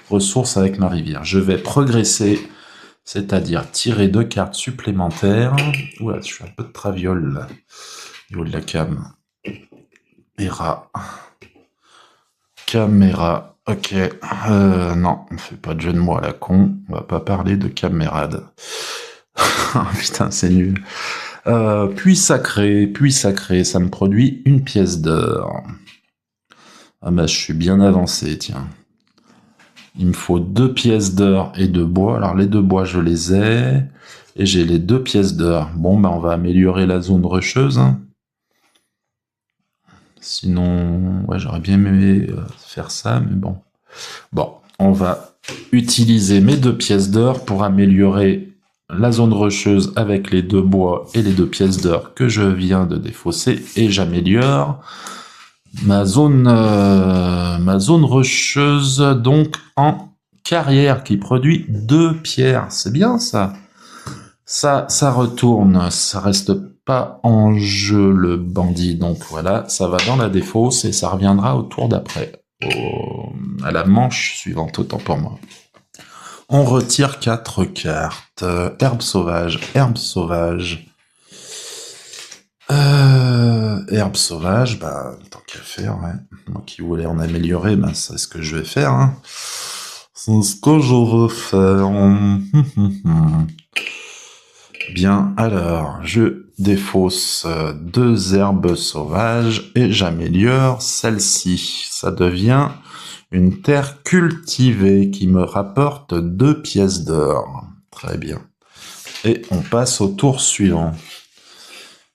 ressources avec ma rivière. Je vais progresser, c'est-à-dire tirer 2 cartes supplémentaires. Ouais, je suis un peu de traviole là, au niveau de la cam. Era. Caméra. Ok. Non, on fait pas de jeu de mots à la con. On va pas parler de camérade. Putain, c'est nul. Puits sacré, ça me produit une pièce d'or. Ah bah, je suis bien avancé, tiens. Il me faut 2 pièces d'or et 2 bois. Alors, les 2 bois, je les ai. Et j'ai les 2 pièces d'or. Bon, bah, on va améliorer la zone rocheuse. Hein. Sinon, ouais, j'aurais bien aimé faire ça, mais bon. Bon, on va utiliser mes 2 pièces d'or pour améliorer la zone rocheuse avec les 2 bois et les 2 pièces d'or que je viens de défausser, et j'améliore ma zone rocheuse donc en carrière qui produit 2 pierres. C'est bien ça. Ça retourne, ça reste pas en jeu le bandit, donc voilà, ça va dans la défausse et ça reviendra au tour d'après, à la manche suivante, autant pour moi. On retire 4 cartes. Herbe sauvage, herbe sauvage. Herbe sauvage, bah, tant qu'à faire, ouais. Moi qui voulais en améliorer, bah, c'est ce que je vais faire, hein. C'est ce que je veux faire. Bien, alors, je défausse 2 herbes sauvages et j'améliore celle-ci. Ça devient une terre cultivée qui me rapporte 2 pièces d'or. Très bien. Et on passe au tour suivant.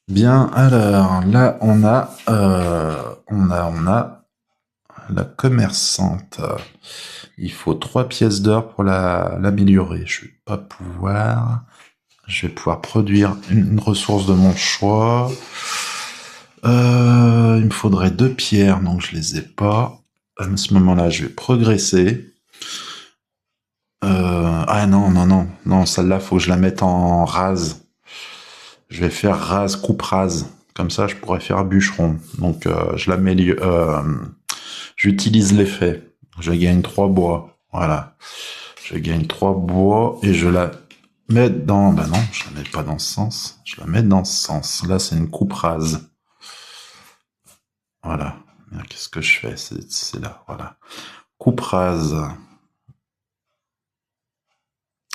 Bien, alors, là, on a la commerçante. Il faut 3 pièces d'or pour l'améliorer. Je vais pouvoir produire une ressource de mon choix. Il me faudrait 2 pierres, donc je les ai pas. À ce moment-là, je vais progresser. Ah non, celle-là, faut que je la mette en rase. Je vais faire rase, coupe rase. Comme ça, je pourrais faire bûcheron. Donc, je l'améliore. J'utilise l'effet. Je gagne 3 bois. Voilà. Je gagne 3 bois et je la mets dans... bah non, je la mets pas dans ce sens. Je la mets dans ce sens. Là, c'est une coupe rase. Voilà. Qu'est-ce que je fais? C'est là, voilà. Coupe rase.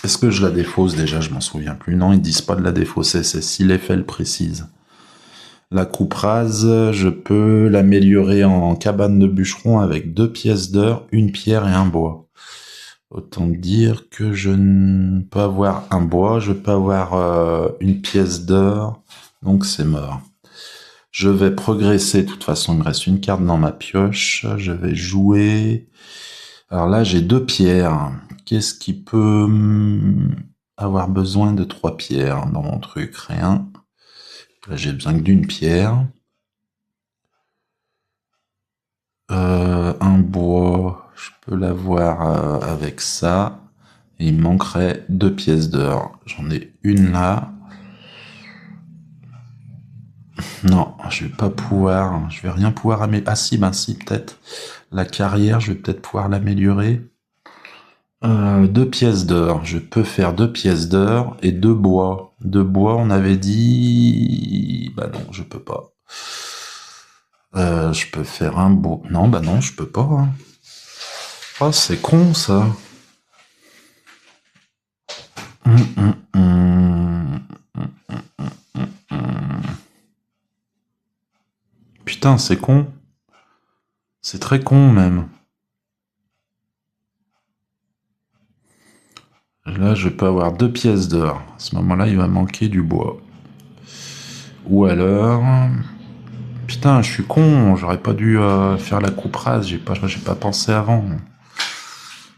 Est-ce que je la défausse déjà? Je m'en souviens plus. Non, ils disent pas de la défausser, c'est si l'effet le précise. La coupe rase, je peux l'améliorer en cabane de bûcheron avec 2 pièces d'or, 1 pierre et 1 bois. Autant dire que je ne peux avoir un bois, je peux avoir 1 pièce d'or, donc c'est mort. Je vais progresser, de toute façon il me reste une carte dans ma pioche, je vais jouer... Alors là j'ai 2 pierres, qu'est-ce qui peut avoir besoin de 3 pierres dans mon truc? Rien. Là j'ai besoin que d'une pierre. Un bois, je peux l'avoir avec ça. Et il me manquerait 2 pièces d'or. J'en ai une là. Non, je vais pas pouvoir, je vais rien pouvoir améliorer. Ah si, ben si, peut-être. La carrière, je vais peut-être pouvoir l'améliorer. 2 pièces d'or. Je peux faire 2 pièces d'or et 2 bois. 2 bois, on avait dit... bah non, je peux pas. Je peux faire un bois. Non, bah non, je peux pas. Hein. Oh, c'est con, ça. putain, c'est con. C'est très con, même. Là, je peux avoir 2 pièces d'or. À ce moment-là, il va manquer du bois. Ou alors... Putain, je suis con. J'aurais pas dû faire la coupe rase. J'ai pas pensé avant.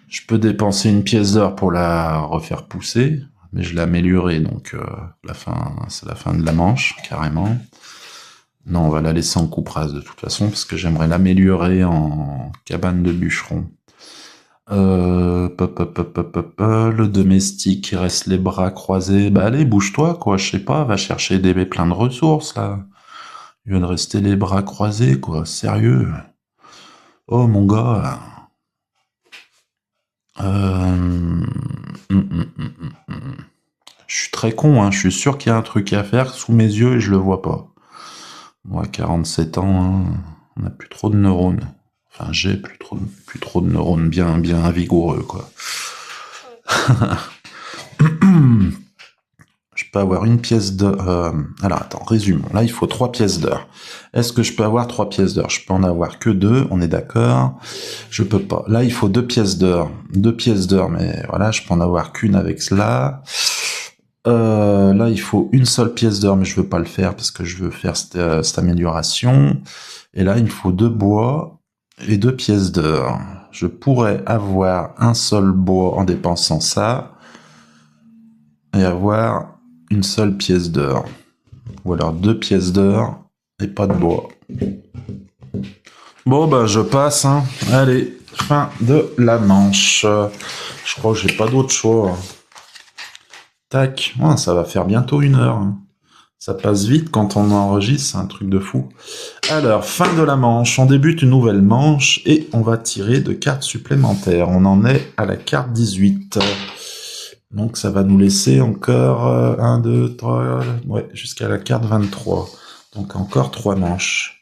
Je peux dépenser une pièce d'or pour la refaire pousser. Mais je l'ai améliorée, donc c'est la fin de la manche, carrément. Non, on va la laisser en coupe rase de toute façon, parce que j'aimerais l'améliorer en cabane de bûcheron. Le domestique qui reste les bras croisés. Bah allez, bouge-toi, quoi, je sais pas, va chercher plein de ressources, là. Il vient de rester les bras croisés, quoi, sérieux. Oh, mon gars. Je suis très con, hein, je suis sûr qu'il y a un truc à faire sous mes yeux et je le vois pas. Moi, 47 ans, hein, on n'a plus trop de neurones. Enfin, j'ai plus trop de neurones bien vigoureux, quoi. Je peux avoir une pièce d'or. Alors, attends, résumons. Là, il faut 3 pièces d'or. Est-ce que je peux avoir 3 pièces d'or? Je peux en avoir que 2, on est d'accord. Je peux pas. Là, il faut 2 pièces d'or. 2 pièces d'or, mais voilà, je peux en avoir qu'une avec cela. Là, il faut une seule pièce d'or, mais je veux pas le faire parce que je veux faire cette amélioration. Et là, il me faut 2 bois et 2 pièces d'or. Je pourrais avoir un seul bois en dépensant ça et avoir une seule pièce d'or. Ou alors 2 pièces d'or et pas de bois. Bon, bah, je passe, hein. Allez, fin de la manche. Je crois que j'ai pas d'autre choix. Tac, ouais, ça va faire bientôt 1 heure. Hein. Ça passe vite quand on enregistre, c'est un truc de fou. Alors, fin de la manche, on débute une nouvelle manche et on va tirer de cartes supplémentaires. On en est à la carte 18. Donc ça va nous laisser encore 1, 2, 3, ouais, jusqu'à la carte 23. Donc encore 3 manches.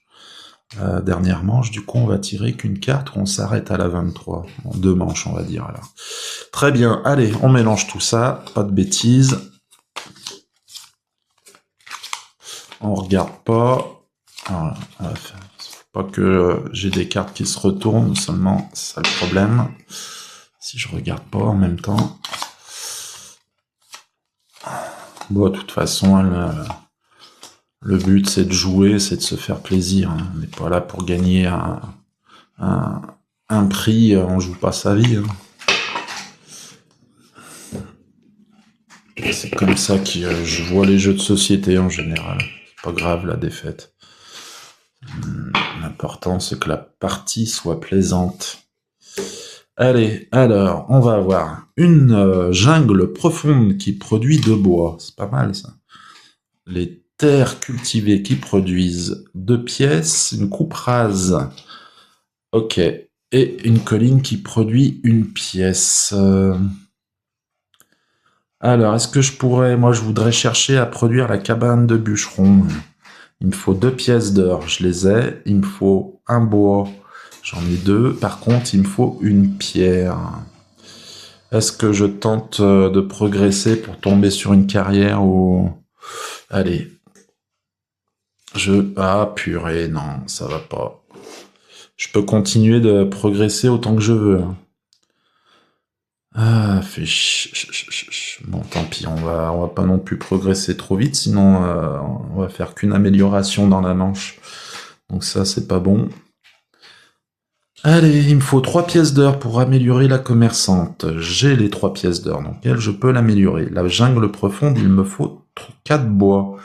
Dernière manche, du coup on va tirer qu'une carte où on s'arrête à la 23. Bon, 2 manches on va dire alors. Très bien, allez, on mélange tout ça, pas de bêtises. On regarde pas. Voilà, pas que j'ai des cartes qui se retournent, seulement c'est ça le problème. Si je regarde pas en même temps. Bon, de toute façon, le but c'est de jouer, c'est de se faire plaisir. Hein. On n'est pas là pour gagner un prix, on joue pas sa vie. Hein. C'est comme ça que je vois les jeux de société en général. C'est pas grave la défaite. L'important c'est que la partie soit plaisante. Allez, alors, on va avoir une jungle profonde qui produit 2 bois. C'est pas mal, ça. Les terres cultivées qui produisent 2 pièces, une coupe rase. Ok. Et une colline qui produit 1 pièce. Alors, est-ce que je pourrais... Moi, je voudrais chercher à produire la cabane de bûcheron. Il me faut 2 pièces d'or, je les ai. Il me faut un bois. J'en ai 2. Par contre, il me faut une pierre. Est-ce que je tente de progresser pour tomber sur une carrière ou... Allez. Ah, purée, non, ça va pas. Je peux continuer de progresser autant que je veux. Ah, fait bon, tant pis, on va pas non plus progresser trop vite, sinon on va faire qu'une amélioration dans la manche. Donc ça, c'est pas bon. Allez, il me faut 3 pièces d'or pour améliorer la commerçante. J'ai les 3 pièces d'or, donc elle, je peux l'améliorer. La jungle profonde, il me faut 4 bois.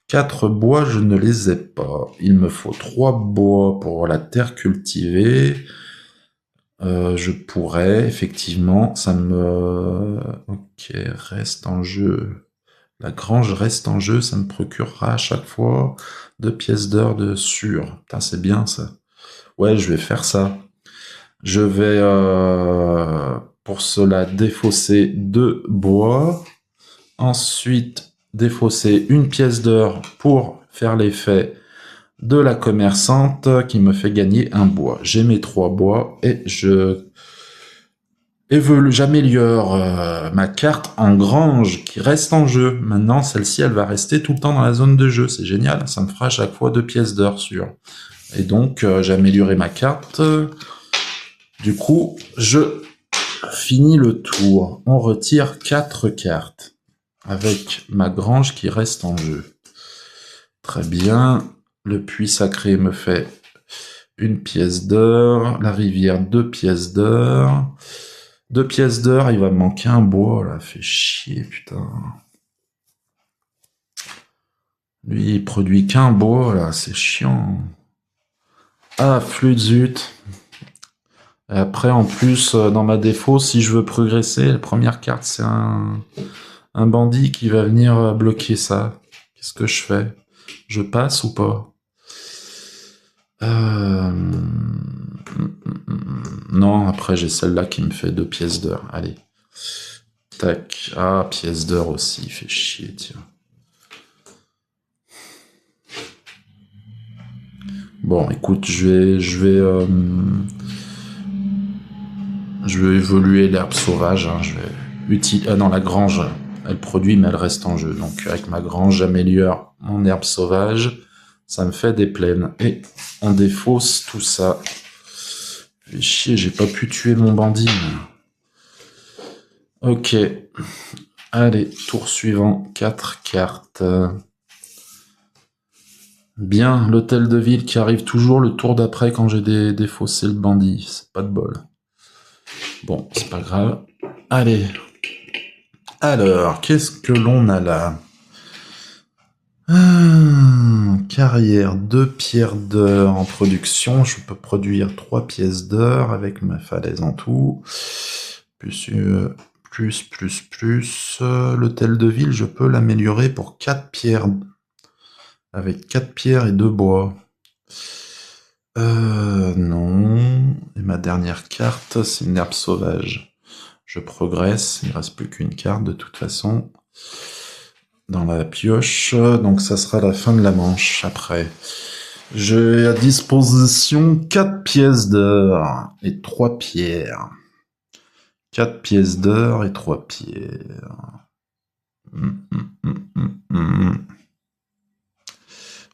4 bois, je ne les ai pas. Il me faut 3 bois pour la terre cultivée. Je pourrais, effectivement, ça me... Ok, reste en jeu. La grange reste en jeu, ça me procurera à chaque fois 2 pièces d'or de sûr. Putain, c'est bien, ça. Ouais, je vais faire ça. Je vais, pour cela, défausser 2 bois. Ensuite, défausser 1 pièce d'or pour faire l'effet de la commerçante qui me fait gagner 1 bois. J'ai mes 3 bois et je J'améliore ma carte en grange qui reste en jeu. Maintenant, celle-ci, elle va rester tout le temps dans la zone de jeu. C'est génial, ça me fera à chaque fois 2 pièces d'or sur. Et donc, j'ai amélioré ma carte. Du coup, je finis le tour. On retire 4 cartes avec ma grange qui reste en jeu. Très bien. Le puits sacré me fait 1 pièce d'or. La rivière, 2 pièces d'or. 2 pièces d'or, il va me manquer un bois, là. Fait chier, putain. Lui, il produit qu'un bois, là. C'est chiant. Ah, flûte, zut. Et après, en plus, dans ma défaut, si je veux progresser, la première carte, c'est un bandit qui va venir bloquer ça. Qu'est-ce que je fais? Je passe ou pas? Non, après, j'ai celle-là qui me fait 2 pièces d'or. Allez. Tac. Ah, pièce d'or aussi. Fait chier, tiens. Bon, écoute, je vais évoluer l'herbe sauvage. Hein, je vais utiliser. Ah non, la grange, elle produit, mais elle reste en jeu. Donc, avec ma grange, j'améliore mon herbe sauvage. Ça me fait des plaines. Et on défausse tout ça. Fait chier, j'ai pas pu tuer mon bandit. Ok. Allez, tour suivant. 4 cartes. Bien, l'hôtel de ville qui arrive toujours le tour d'après quand j'ai défaussé le bandit. C'est pas de bol. Bon, c'est pas grave. Allez. Alors, qu'est-ce que l'on a là? Carrière, 2 pierres d'or en production. Je peux produire 3 pièces d'or avec ma falaise en tout. Plus. L'hôtel de ville, je peux l'améliorer pour 4 pierres. Avec 4 pierres et 2 bois. Non. Et ma dernière carte, c'est une herbe sauvage. Je progresse, il ne reste plus qu'une carte de toute façon. Dans la pioche, donc ça sera la fin de la manche après. J'ai à disposition 4 pièces d'or et 3 pierres. 4 pièces d'or et 3 pierres.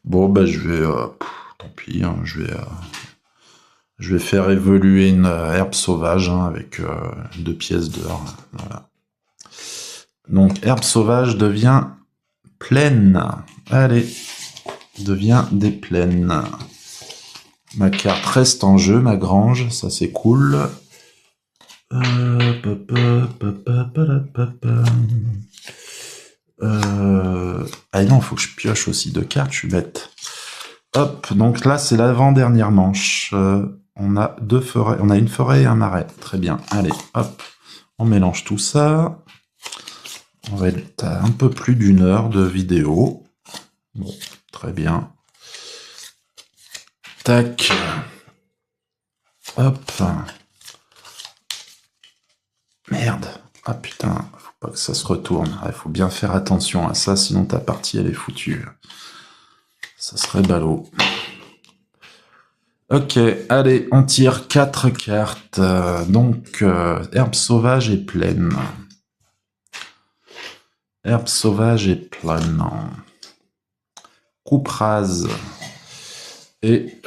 Bon, bah je vais... tant pis, hein, je vais faire évoluer une herbe sauvage hein, avec 2 pièces d'or. Voilà. Donc, herbe sauvage devient plaine. Allez, devient des plaines. Ma carte reste en jeu, ma grange, ça c'est cool. Ah non, faut que je pioche aussi 2 cartes, je suis bête. Hop, donc là c'est l'avant-dernière manche. On a 2 forêts, on a une forêt et un marais. Très bien, allez, hop, on mélange tout ça. On va être à un peu plus d'1 heure de vidéo. Bon, très bien. Tac. Hop. Merde. Ah putain, faut pas que ça se retourne. Il faut bien faire attention à ça, sinon ta partie elle est foutue. Ça serait ballot. Ok, allez, on tire 4 cartes. Donc, herbe sauvage et plaine. Herbe sauvage et plaine. Coupe rase. Et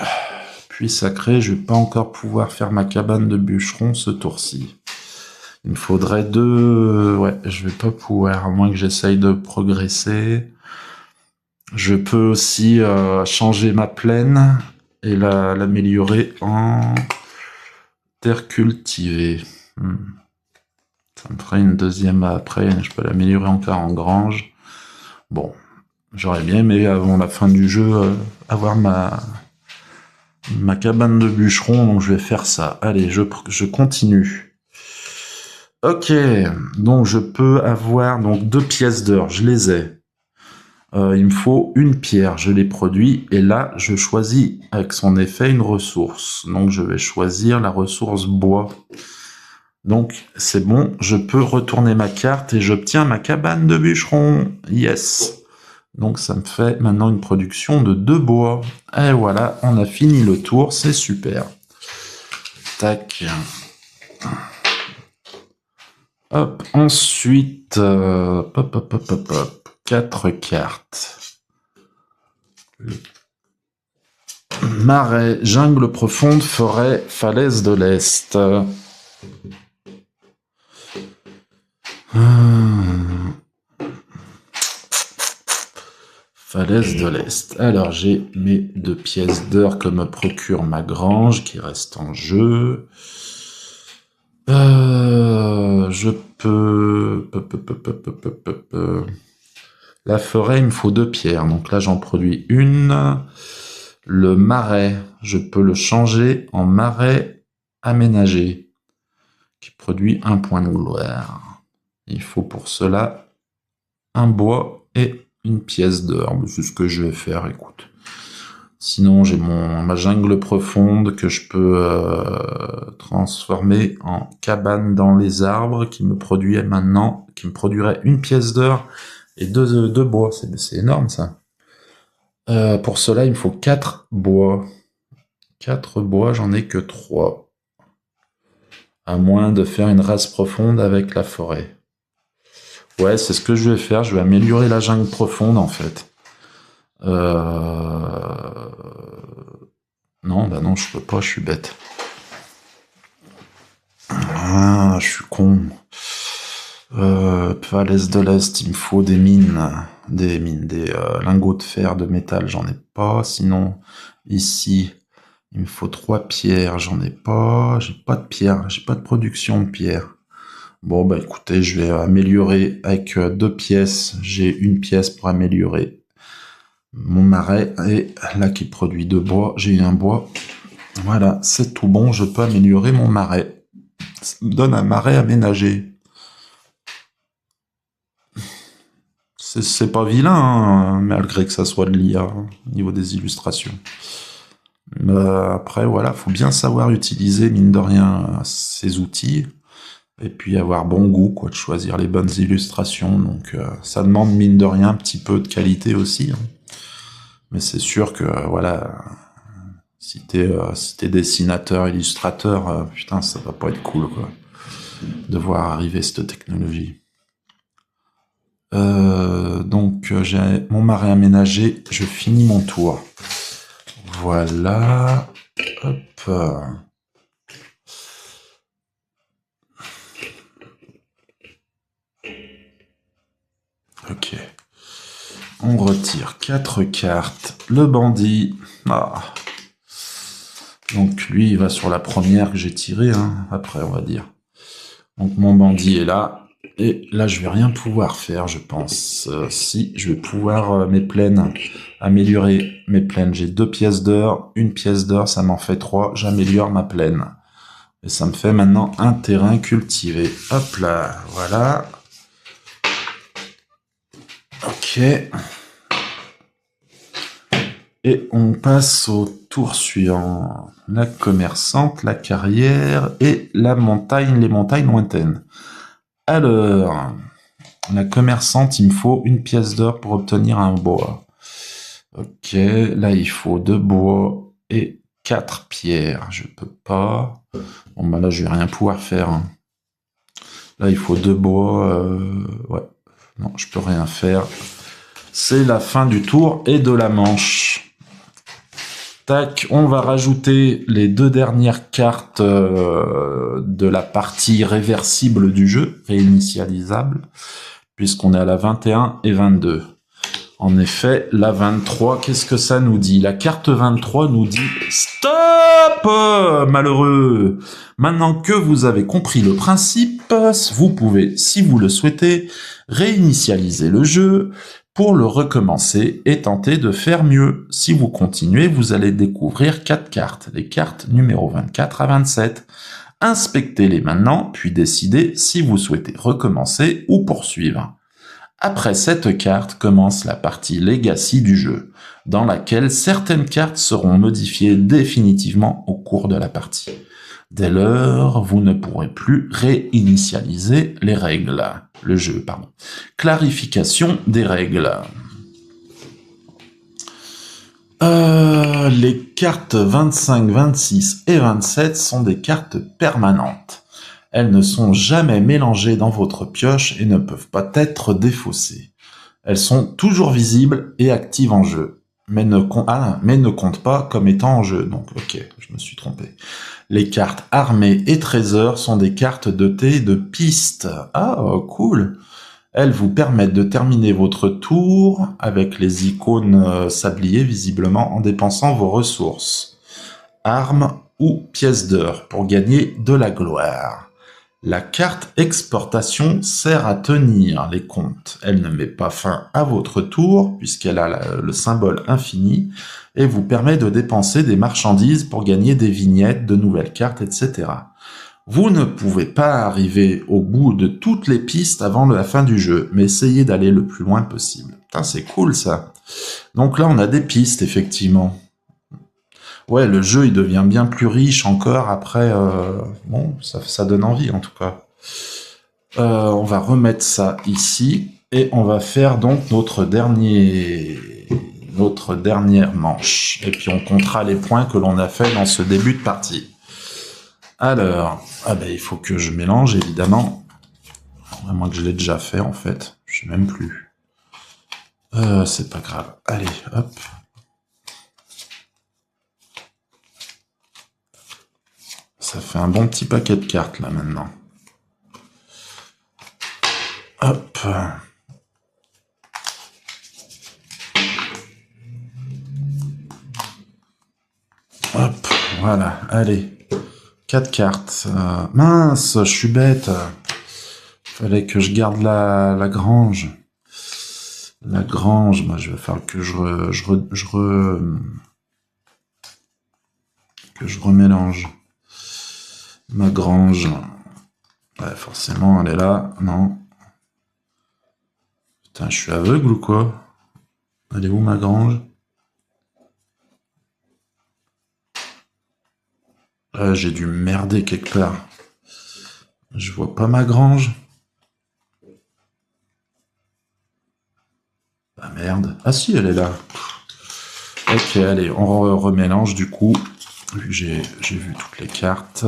puits sacré, je vais pas encore pouvoir faire ma cabane de bûcheron ce tour-ci. Il me faudrait 2... Ouais, je vais pas pouvoir, à moins que j'essaye de progresser. Je peux aussi changer ma plaine et l'améliorer en terre cultivée. Ça me ferait une deuxième après, je peux l'améliorer encore en grange. Bon, j'aurais bien aimé avant la fin du jeu avoir ma cabane de bûcheron, donc je vais faire ça. Allez, je continue. Ok, donc je peux avoir donc 2 pièces d'or, je les ai. Il me faut 1 pierre, je l'ai produit, et là, je choisis avec son effet une ressource. Donc, je vais choisir la ressource bois. Donc, c'est bon, je peux retourner ma carte et j'obtiens ma cabane de bûcheron. Yes. Donc, ça me fait maintenant une production de 2 bois. Et voilà, on a fini le tour, c'est super. Tac. Hop, ensuite, hop. 4 cartes. Marais, jungle profonde, forêt, falaise de l'Est. Falaise de l'Est. Alors, j'ai mes 2 pièces d'or que me procure ma grange qui reste en jeu. Je peux... La forêt, il me faut 2 pierres. Donc là, j'en produis une. Le marais, je peux le changer en marais aménagé, qui produit 1 point de gloire. Il faut pour cela un bois et une pièce d'or. C'est ce que je vais faire, écoute. Sinon, j'ai ma jungle profonde que je peux transformer en cabane dans les arbres qui me produirait 1 pièce d'or et 2 bois. C'est énorme, ça. Pour cela, il me faut 4 bois. 4 bois, j'en ai que 3. À moins de faire une race profonde avec la forêt. Ouais, c'est ce que je vais faire. Je vais améliorer la jungle profonde, en fait. Non, bah non, je peux pas, je suis bête. Ah, je suis con. Falaise de l'Est, il me faut des lingots de fer, de métal, j'en ai pas. Sinon, ici, il me faut 3 pierres, j'en ai pas. J'ai pas de pierre, j'ai pas de production de pierre. Bon, bah écoutez, je vais améliorer avec 2 pièces. J'ai 1 pièce pour améliorer mon marais, et là qui produit 2 bois, j'ai 1 bois. Voilà, c'est tout bon, je peux améliorer mon marais. Ça me donne un marais aménagé. C'est pas vilain, hein, malgré que ça soit de l'IA, au niveau des illustrations. Après, voilà, faut bien savoir utiliser, mine de rien, ces outils, et puis avoir bon goût, quoi, de choisir les bonnes illustrations. Donc, ça demande, mine de rien, un petit peu de qualité aussi, hein. Mais c'est sûr que, voilà, si t'es dessinateur, illustrateur, putain, ça va pas être cool, quoi, de voir arriver cette technologie. Donc, j'ai mon marais aménagé, je finis mon tour. Voilà. Hop. Ok. On retire 4 cartes. Le bandit. Ah. Donc lui, il va sur la première que j'ai tirée, hein, après, on va dire. Donc mon bandit est là. Et là, je vais rien pouvoir faire, je pense. Si, je vais pouvoir mes plaines, améliorer mes plaines. J'ai 2 pièces d'or, 1 pièce d'or, ça m'en fait 3. J'améliore ma plaine. Et ça me fait maintenant un terrain cultivé. Hop là, voilà. Ok. Et on passe au tour suivant. La commerçante, la carrière et la montagne, les montagnes lointaines. Alors, la commerçante, il me faut 1 pièce d'or pour obtenir un bois. Ok, là il faut 2 bois et 4 pierres. Je peux pas. Bon bah là je vais rien pouvoir faire, hein. Là il faut 2 bois. Ouais, non, je peux rien faire. C'est la fin du tour et de la manche. Tac, on va rajouter les 2 dernières cartes de la partie réversible du jeu, réinitialisable, puisqu'on est à la 21 et 22. En effet, la 23, qu'est-ce que ça nous dit? La carte 23 nous dit « Stop, malheureux ! Maintenant que vous avez compris le principe, vous pouvez, si vous le souhaitez, réinitialiser le jeu pour le recommencer et tenter de faire mieux. Si vous continuez, vous allez découvrir 4 cartes, les cartes numéro 24 à 27. Inspectez-les maintenant, puis décidez si vous souhaitez recommencer ou poursuivre. Après cette carte commence la partie Legacy du jeu, dans laquelle certaines cartes seront modifiées définitivement au cours de la partie. Dès lors, vous ne pourrez plus réinitialiser le jeu. Clarification des règles. Les cartes 25, 26 et 27 sont des cartes permanentes. Elles ne sont jamais mélangées dans votre pioche et ne peuvent pas être défaussées. Elles sont toujours visibles et actives en jeu, mais ne comptent pas comme étant en jeu. Donc, ok, je me suis trompé. Les cartes armées et trésors sont des cartes dotées de pistes. Ah, cool. Elles vous permettent de terminer votre tour avec les icônes sabliers visiblement en dépensant vos ressources, armes ou pièces d'or pour gagner de la gloire. La carte exportation sert à tenir les comptes. Elle ne met pas fin à votre tour puisqu'elle a le symbole infini et vous permet de dépenser des marchandises pour gagner des vignettes, de nouvelles cartes, etc. Vous ne pouvez pas arriver au bout de toutes les pistes avant la fin du jeu, mais essayez d'aller le plus loin possible. Putain, c'est cool ça. Donc là, on a des pistes, effectivement. Ouais, le jeu, il devient bien plus riche encore après. Bon, ça donne envie, en tout cas. On va remettre ça ici, et on va faire donc notre dernière manche. Et puis on comptera les points que l'on a fait dans ce début de partie. Alors, il faut que je mélange, évidemment. À moins que je l'ai déjà fait, en fait. Je sais même plus. C'est pas grave. Allez, hop. Ça fait un bon petit paquet de cartes, là, maintenant. Hop. Hop, voilà, allez. 4 cartes. Mince, je suis bête. Fallait que je garde la grange. La grange, moi, je vais faire que je remélange. Ma grange. Ouais, forcément, elle est là. Non. Putain, je suis aveugle ou quoi? Elle est où, ma grange? J'ai dû merder quelque part. Je vois pas ma grange. Ah merde. Ah si, elle est là. Ok, allez, on remélange du coup. Vu que j'ai vu toutes les cartes.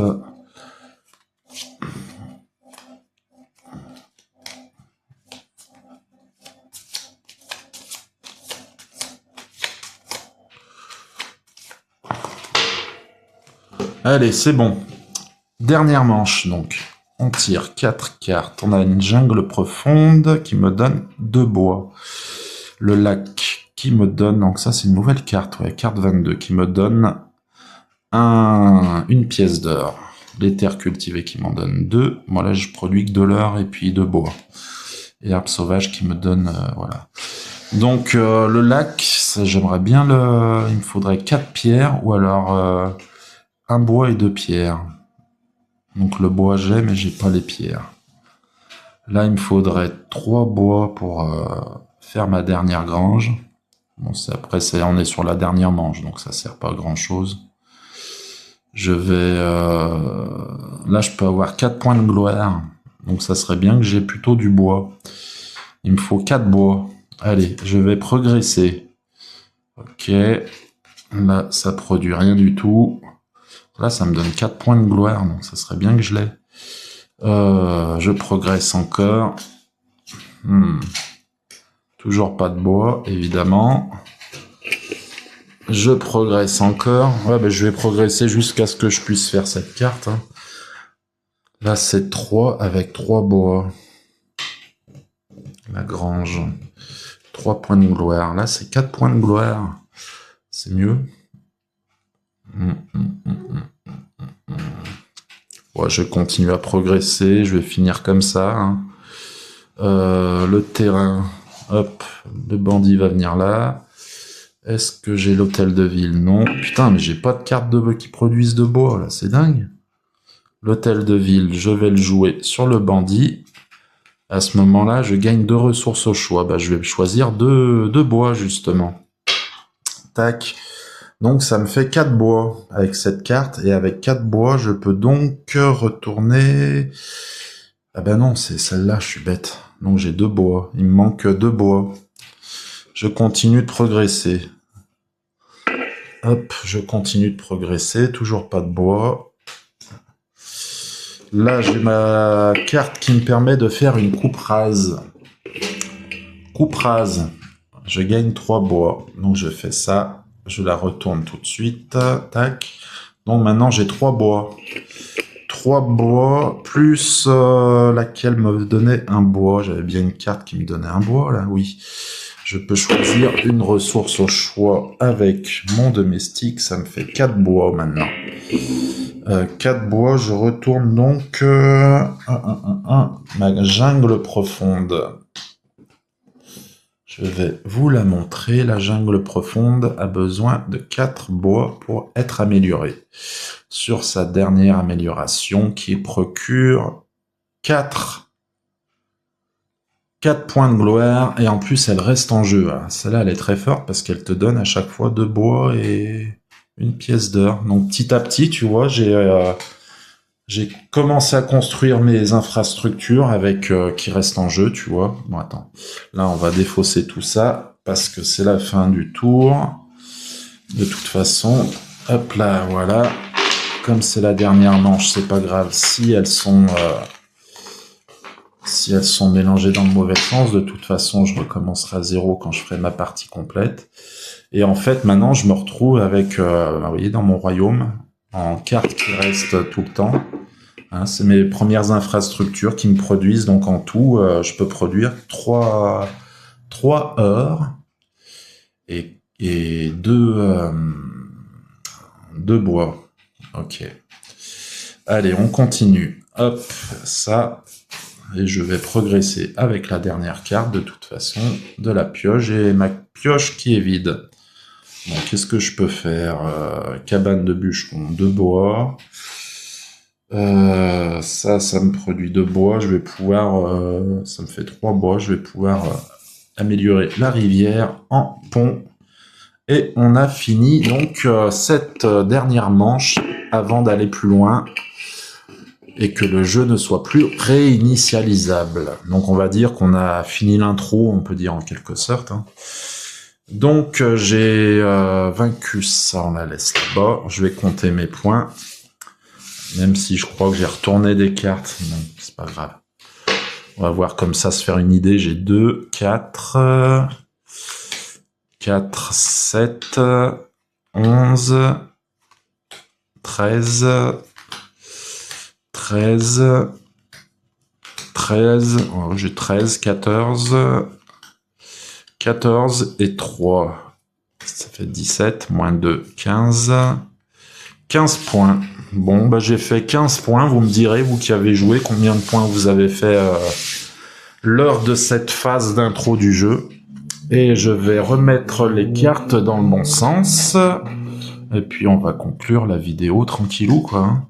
Allez, c'est bon. Dernière manche, donc. On tire 4 cartes. On a une jungle profonde qui me donne 2 bois. Le lac qui me donne... Donc ça, c'est une nouvelle carte. Ouais, carte 22 qui me donne une pièce d'or. Les terres cultivées qui m'en donnent 2. Moi, là, je produis que de l'or et puis 2 bois. Et herbe sauvage qui me donne... voilà. Donc, le lac, j'aimerais bien le... Il me faudrait 4 pierres ou alors... un bois et 2 pierres. Donc le bois j'ai, mais j'ai pas les pierres. Là, il me faudrait 3 bois pour faire ma dernière grange. Bon, après, on est sur la dernière manche, donc ça sert pas à grand chose. Je vais... là, je peux avoir 4 points de gloire. Donc ça serait bien que j'ai plutôt du bois. Il me faut 4 bois. Allez, je vais progresser. Ok. Là, ça produit rien du tout. Là, ça me donne 4 points de gloire, donc ça serait bien que je l'ai. Je progresse encore. Toujours pas de bois, évidemment. Je progresse encore. Ouais, je vais progresser jusqu'à ce que je puisse faire cette carte. Hein. Là, c'est 3 avec 3 bois. La grange. 3 points de gloire. Là, c'est 4 points de gloire. C'est mieux. Ouais, je continue à progresser, je vais finir comme ça. Hein. Le terrain, hop, le bandit va venir là. Est-ce que j'ai l'hôtel de ville? Non. Putain, mais j'ai pas de carte qui produisent de bois, là, c'est dingue. L'hôtel de ville, je vais le jouer sur le bandit. À ce moment-là, je gagne 2 ressources au choix. Je vais choisir 2 bois, justement. Tac. Donc ça me fait 4 bois avec cette carte, et avec 4 bois, je peux donc retourner... Ah ben non, c'est celle-là, je suis bête. Donc j'ai 2 bois, il me manque 2 bois. Je continue de progresser. Hop, je continue de progresser, toujours pas de bois. Là, j'ai ma carte qui me permet de faire une coupe rase. Coupe rase. Je gagne 3 bois. Donc, je fais ça. Je la retourne tout de suite. Tac. Donc, maintenant, j'ai 3 bois. 3 bois, plus laquelle me donnait un bois. J'avais bien une carte qui me donnait un bois, là, oui. Je peux choisir une ressource au choix avec mon domestique. Ça me fait 4 bois maintenant. 4 bois, je retourne donc ma jungle profonde. Je vais vous la montrer. La jungle profonde a besoin de 4 bois pour être améliorée. Sur sa dernière amélioration qui procure 4 points de gloire et en plus elle reste en jeu. Celle-là elle est très forte parce qu'elle te donne à chaque fois 2 bois et une pièce d'or. Donc petit à petit, tu vois, j'ai commencé à construire mes infrastructures avec qui restent en jeu, tu vois. Bon, attends. Là, on va défausser tout ça parce que c'est la fin du tour. De toute façon, hop là, voilà. Comme c'est la dernière manche, c'est pas grave si elles sont mélangées dans le mauvais sens. De toute façon, je recommencerai à 0 quand je ferai ma partie complète. Et en fait, maintenant, je me retrouve avec, vous voyez, dans mon royaume, en carte qui reste tout le temps. Hein, c'est mes premières infrastructures qui me produisent. Donc, en tout, je peux produire 3 heures et 2 bois. Ok. Allez, on continue. Hop, ça. Et je vais progresser avec la dernière carte, de toute façon, de la pioche. J'ai ma pioche qui est vide. Bon, qu'est-ce que je peux faire? Cabane de bûcheron, 2 bois. Ça me produit 2 bois. Je vais pouvoir... ça me fait 3 bois. Je vais pouvoir améliorer la rivière en pont. Et on a fini donc cette dernière manche avant d'aller plus loin et que le jeu ne soit plus réinitialisable. Donc on va dire qu'on a fini l'intro, on peut dire en quelque sorte. Hein. Donc j'ai vaincu ça, on la laisse là-bas. Je vais compter mes points, même si je crois que j'ai retourné des cartes. Non, c'est pas grave. On va voir comme ça, se faire une idée. J'ai 2, 4, 7, 11, 13, 13, oh, j'ai 13, 14 et 3. Ça fait 17, moins 2, 15. 15 points. Bon, bah j'ai fait 15 points. Vous me direz, vous qui avez joué, combien de points vous avez fait lors de cette phase d'intro du jeu. Et je vais remettre les cartes dans le bon sens. Et puis on va conclure la vidéo tranquillou, quoi.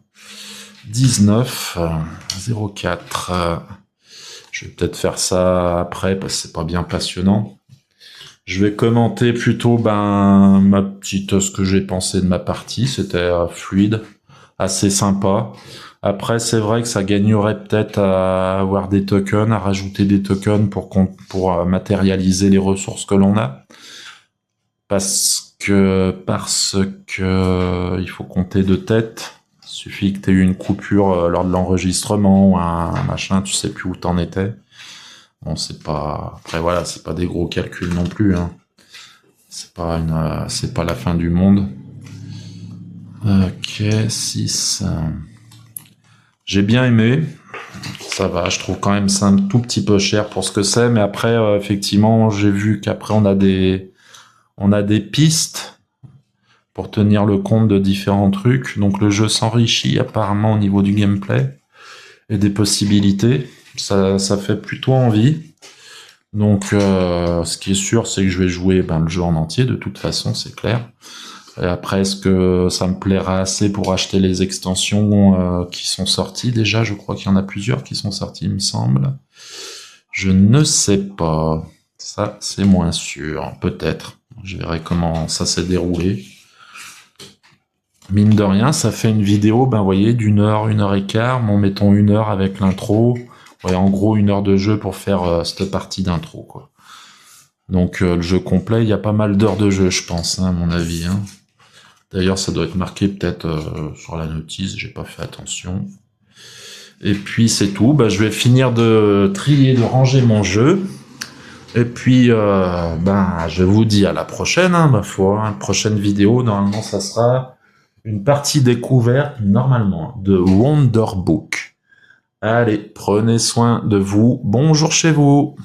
19, 04. Je vais peut-être faire ça après parce que c'est pas bien passionnant. Je vais commenter plutôt ce que j'ai pensé de ma partie. C'était fluide, assez sympa. Après, c'est vrai que ça gagnerait peut-être à avoir des tokens, à rajouter des tokens pour matérialiser les ressources que l'on a. Parce que il faut compter de tête. Il suffit que tu aies eu une coupure lors de l'enregistrement ou un machin, tu sais plus où t'en étais. Bon, c'est pas... Après, voilà, c'est pas des gros calculs non plus, hein. C'est pas la fin du monde. Ok, 6. J'ai bien aimé. Ça va, je trouve quand même ça un tout petit peu cher pour ce que c'est, mais après, effectivement, j'ai vu qu'après, on a des pistes pour tenir le compte de différents trucs. Donc le jeu s'enrichit apparemment au niveau du gameplay et des possibilités. Ça fait plutôt envie. Donc ce qui est sûr, c'est que je vais jouer le jeu en entier, de toute façon, c'est clair. Et après, est-ce que ça me plaira assez pour acheter les extensions qui sont sorties déjà? Je crois qu'il y en a plusieurs qui sont sorties, il me semble. Je ne sais pas. Ça, c'est moins sûr. Peut-être. Je verrai comment ça s'est déroulé. Mine de rien, ça fait une vidéo, vous voyez, d'1 heure, 1 heure et quart. Bon, mettons 1 heure avec l'intro. Ouais, en gros, 1 heure de jeu pour faire cette partie d'intro, quoi. Donc, le jeu complet, il y a pas mal d'heures de jeu, je pense, hein, à mon avis. Hein. D'ailleurs, ça doit être marqué peut-être sur la notice, j'ai pas fait attention. Et puis c'est tout. Bah, je vais finir de trier, de ranger mon jeu. Et puis, je vous dis à la prochaine, hein, ma foi. Hein. Prochaine vidéo, normalement, ça sera une partie découverte, normalement, de Wonder Book. Allez, prenez soin de vous. Bonjour chez vous.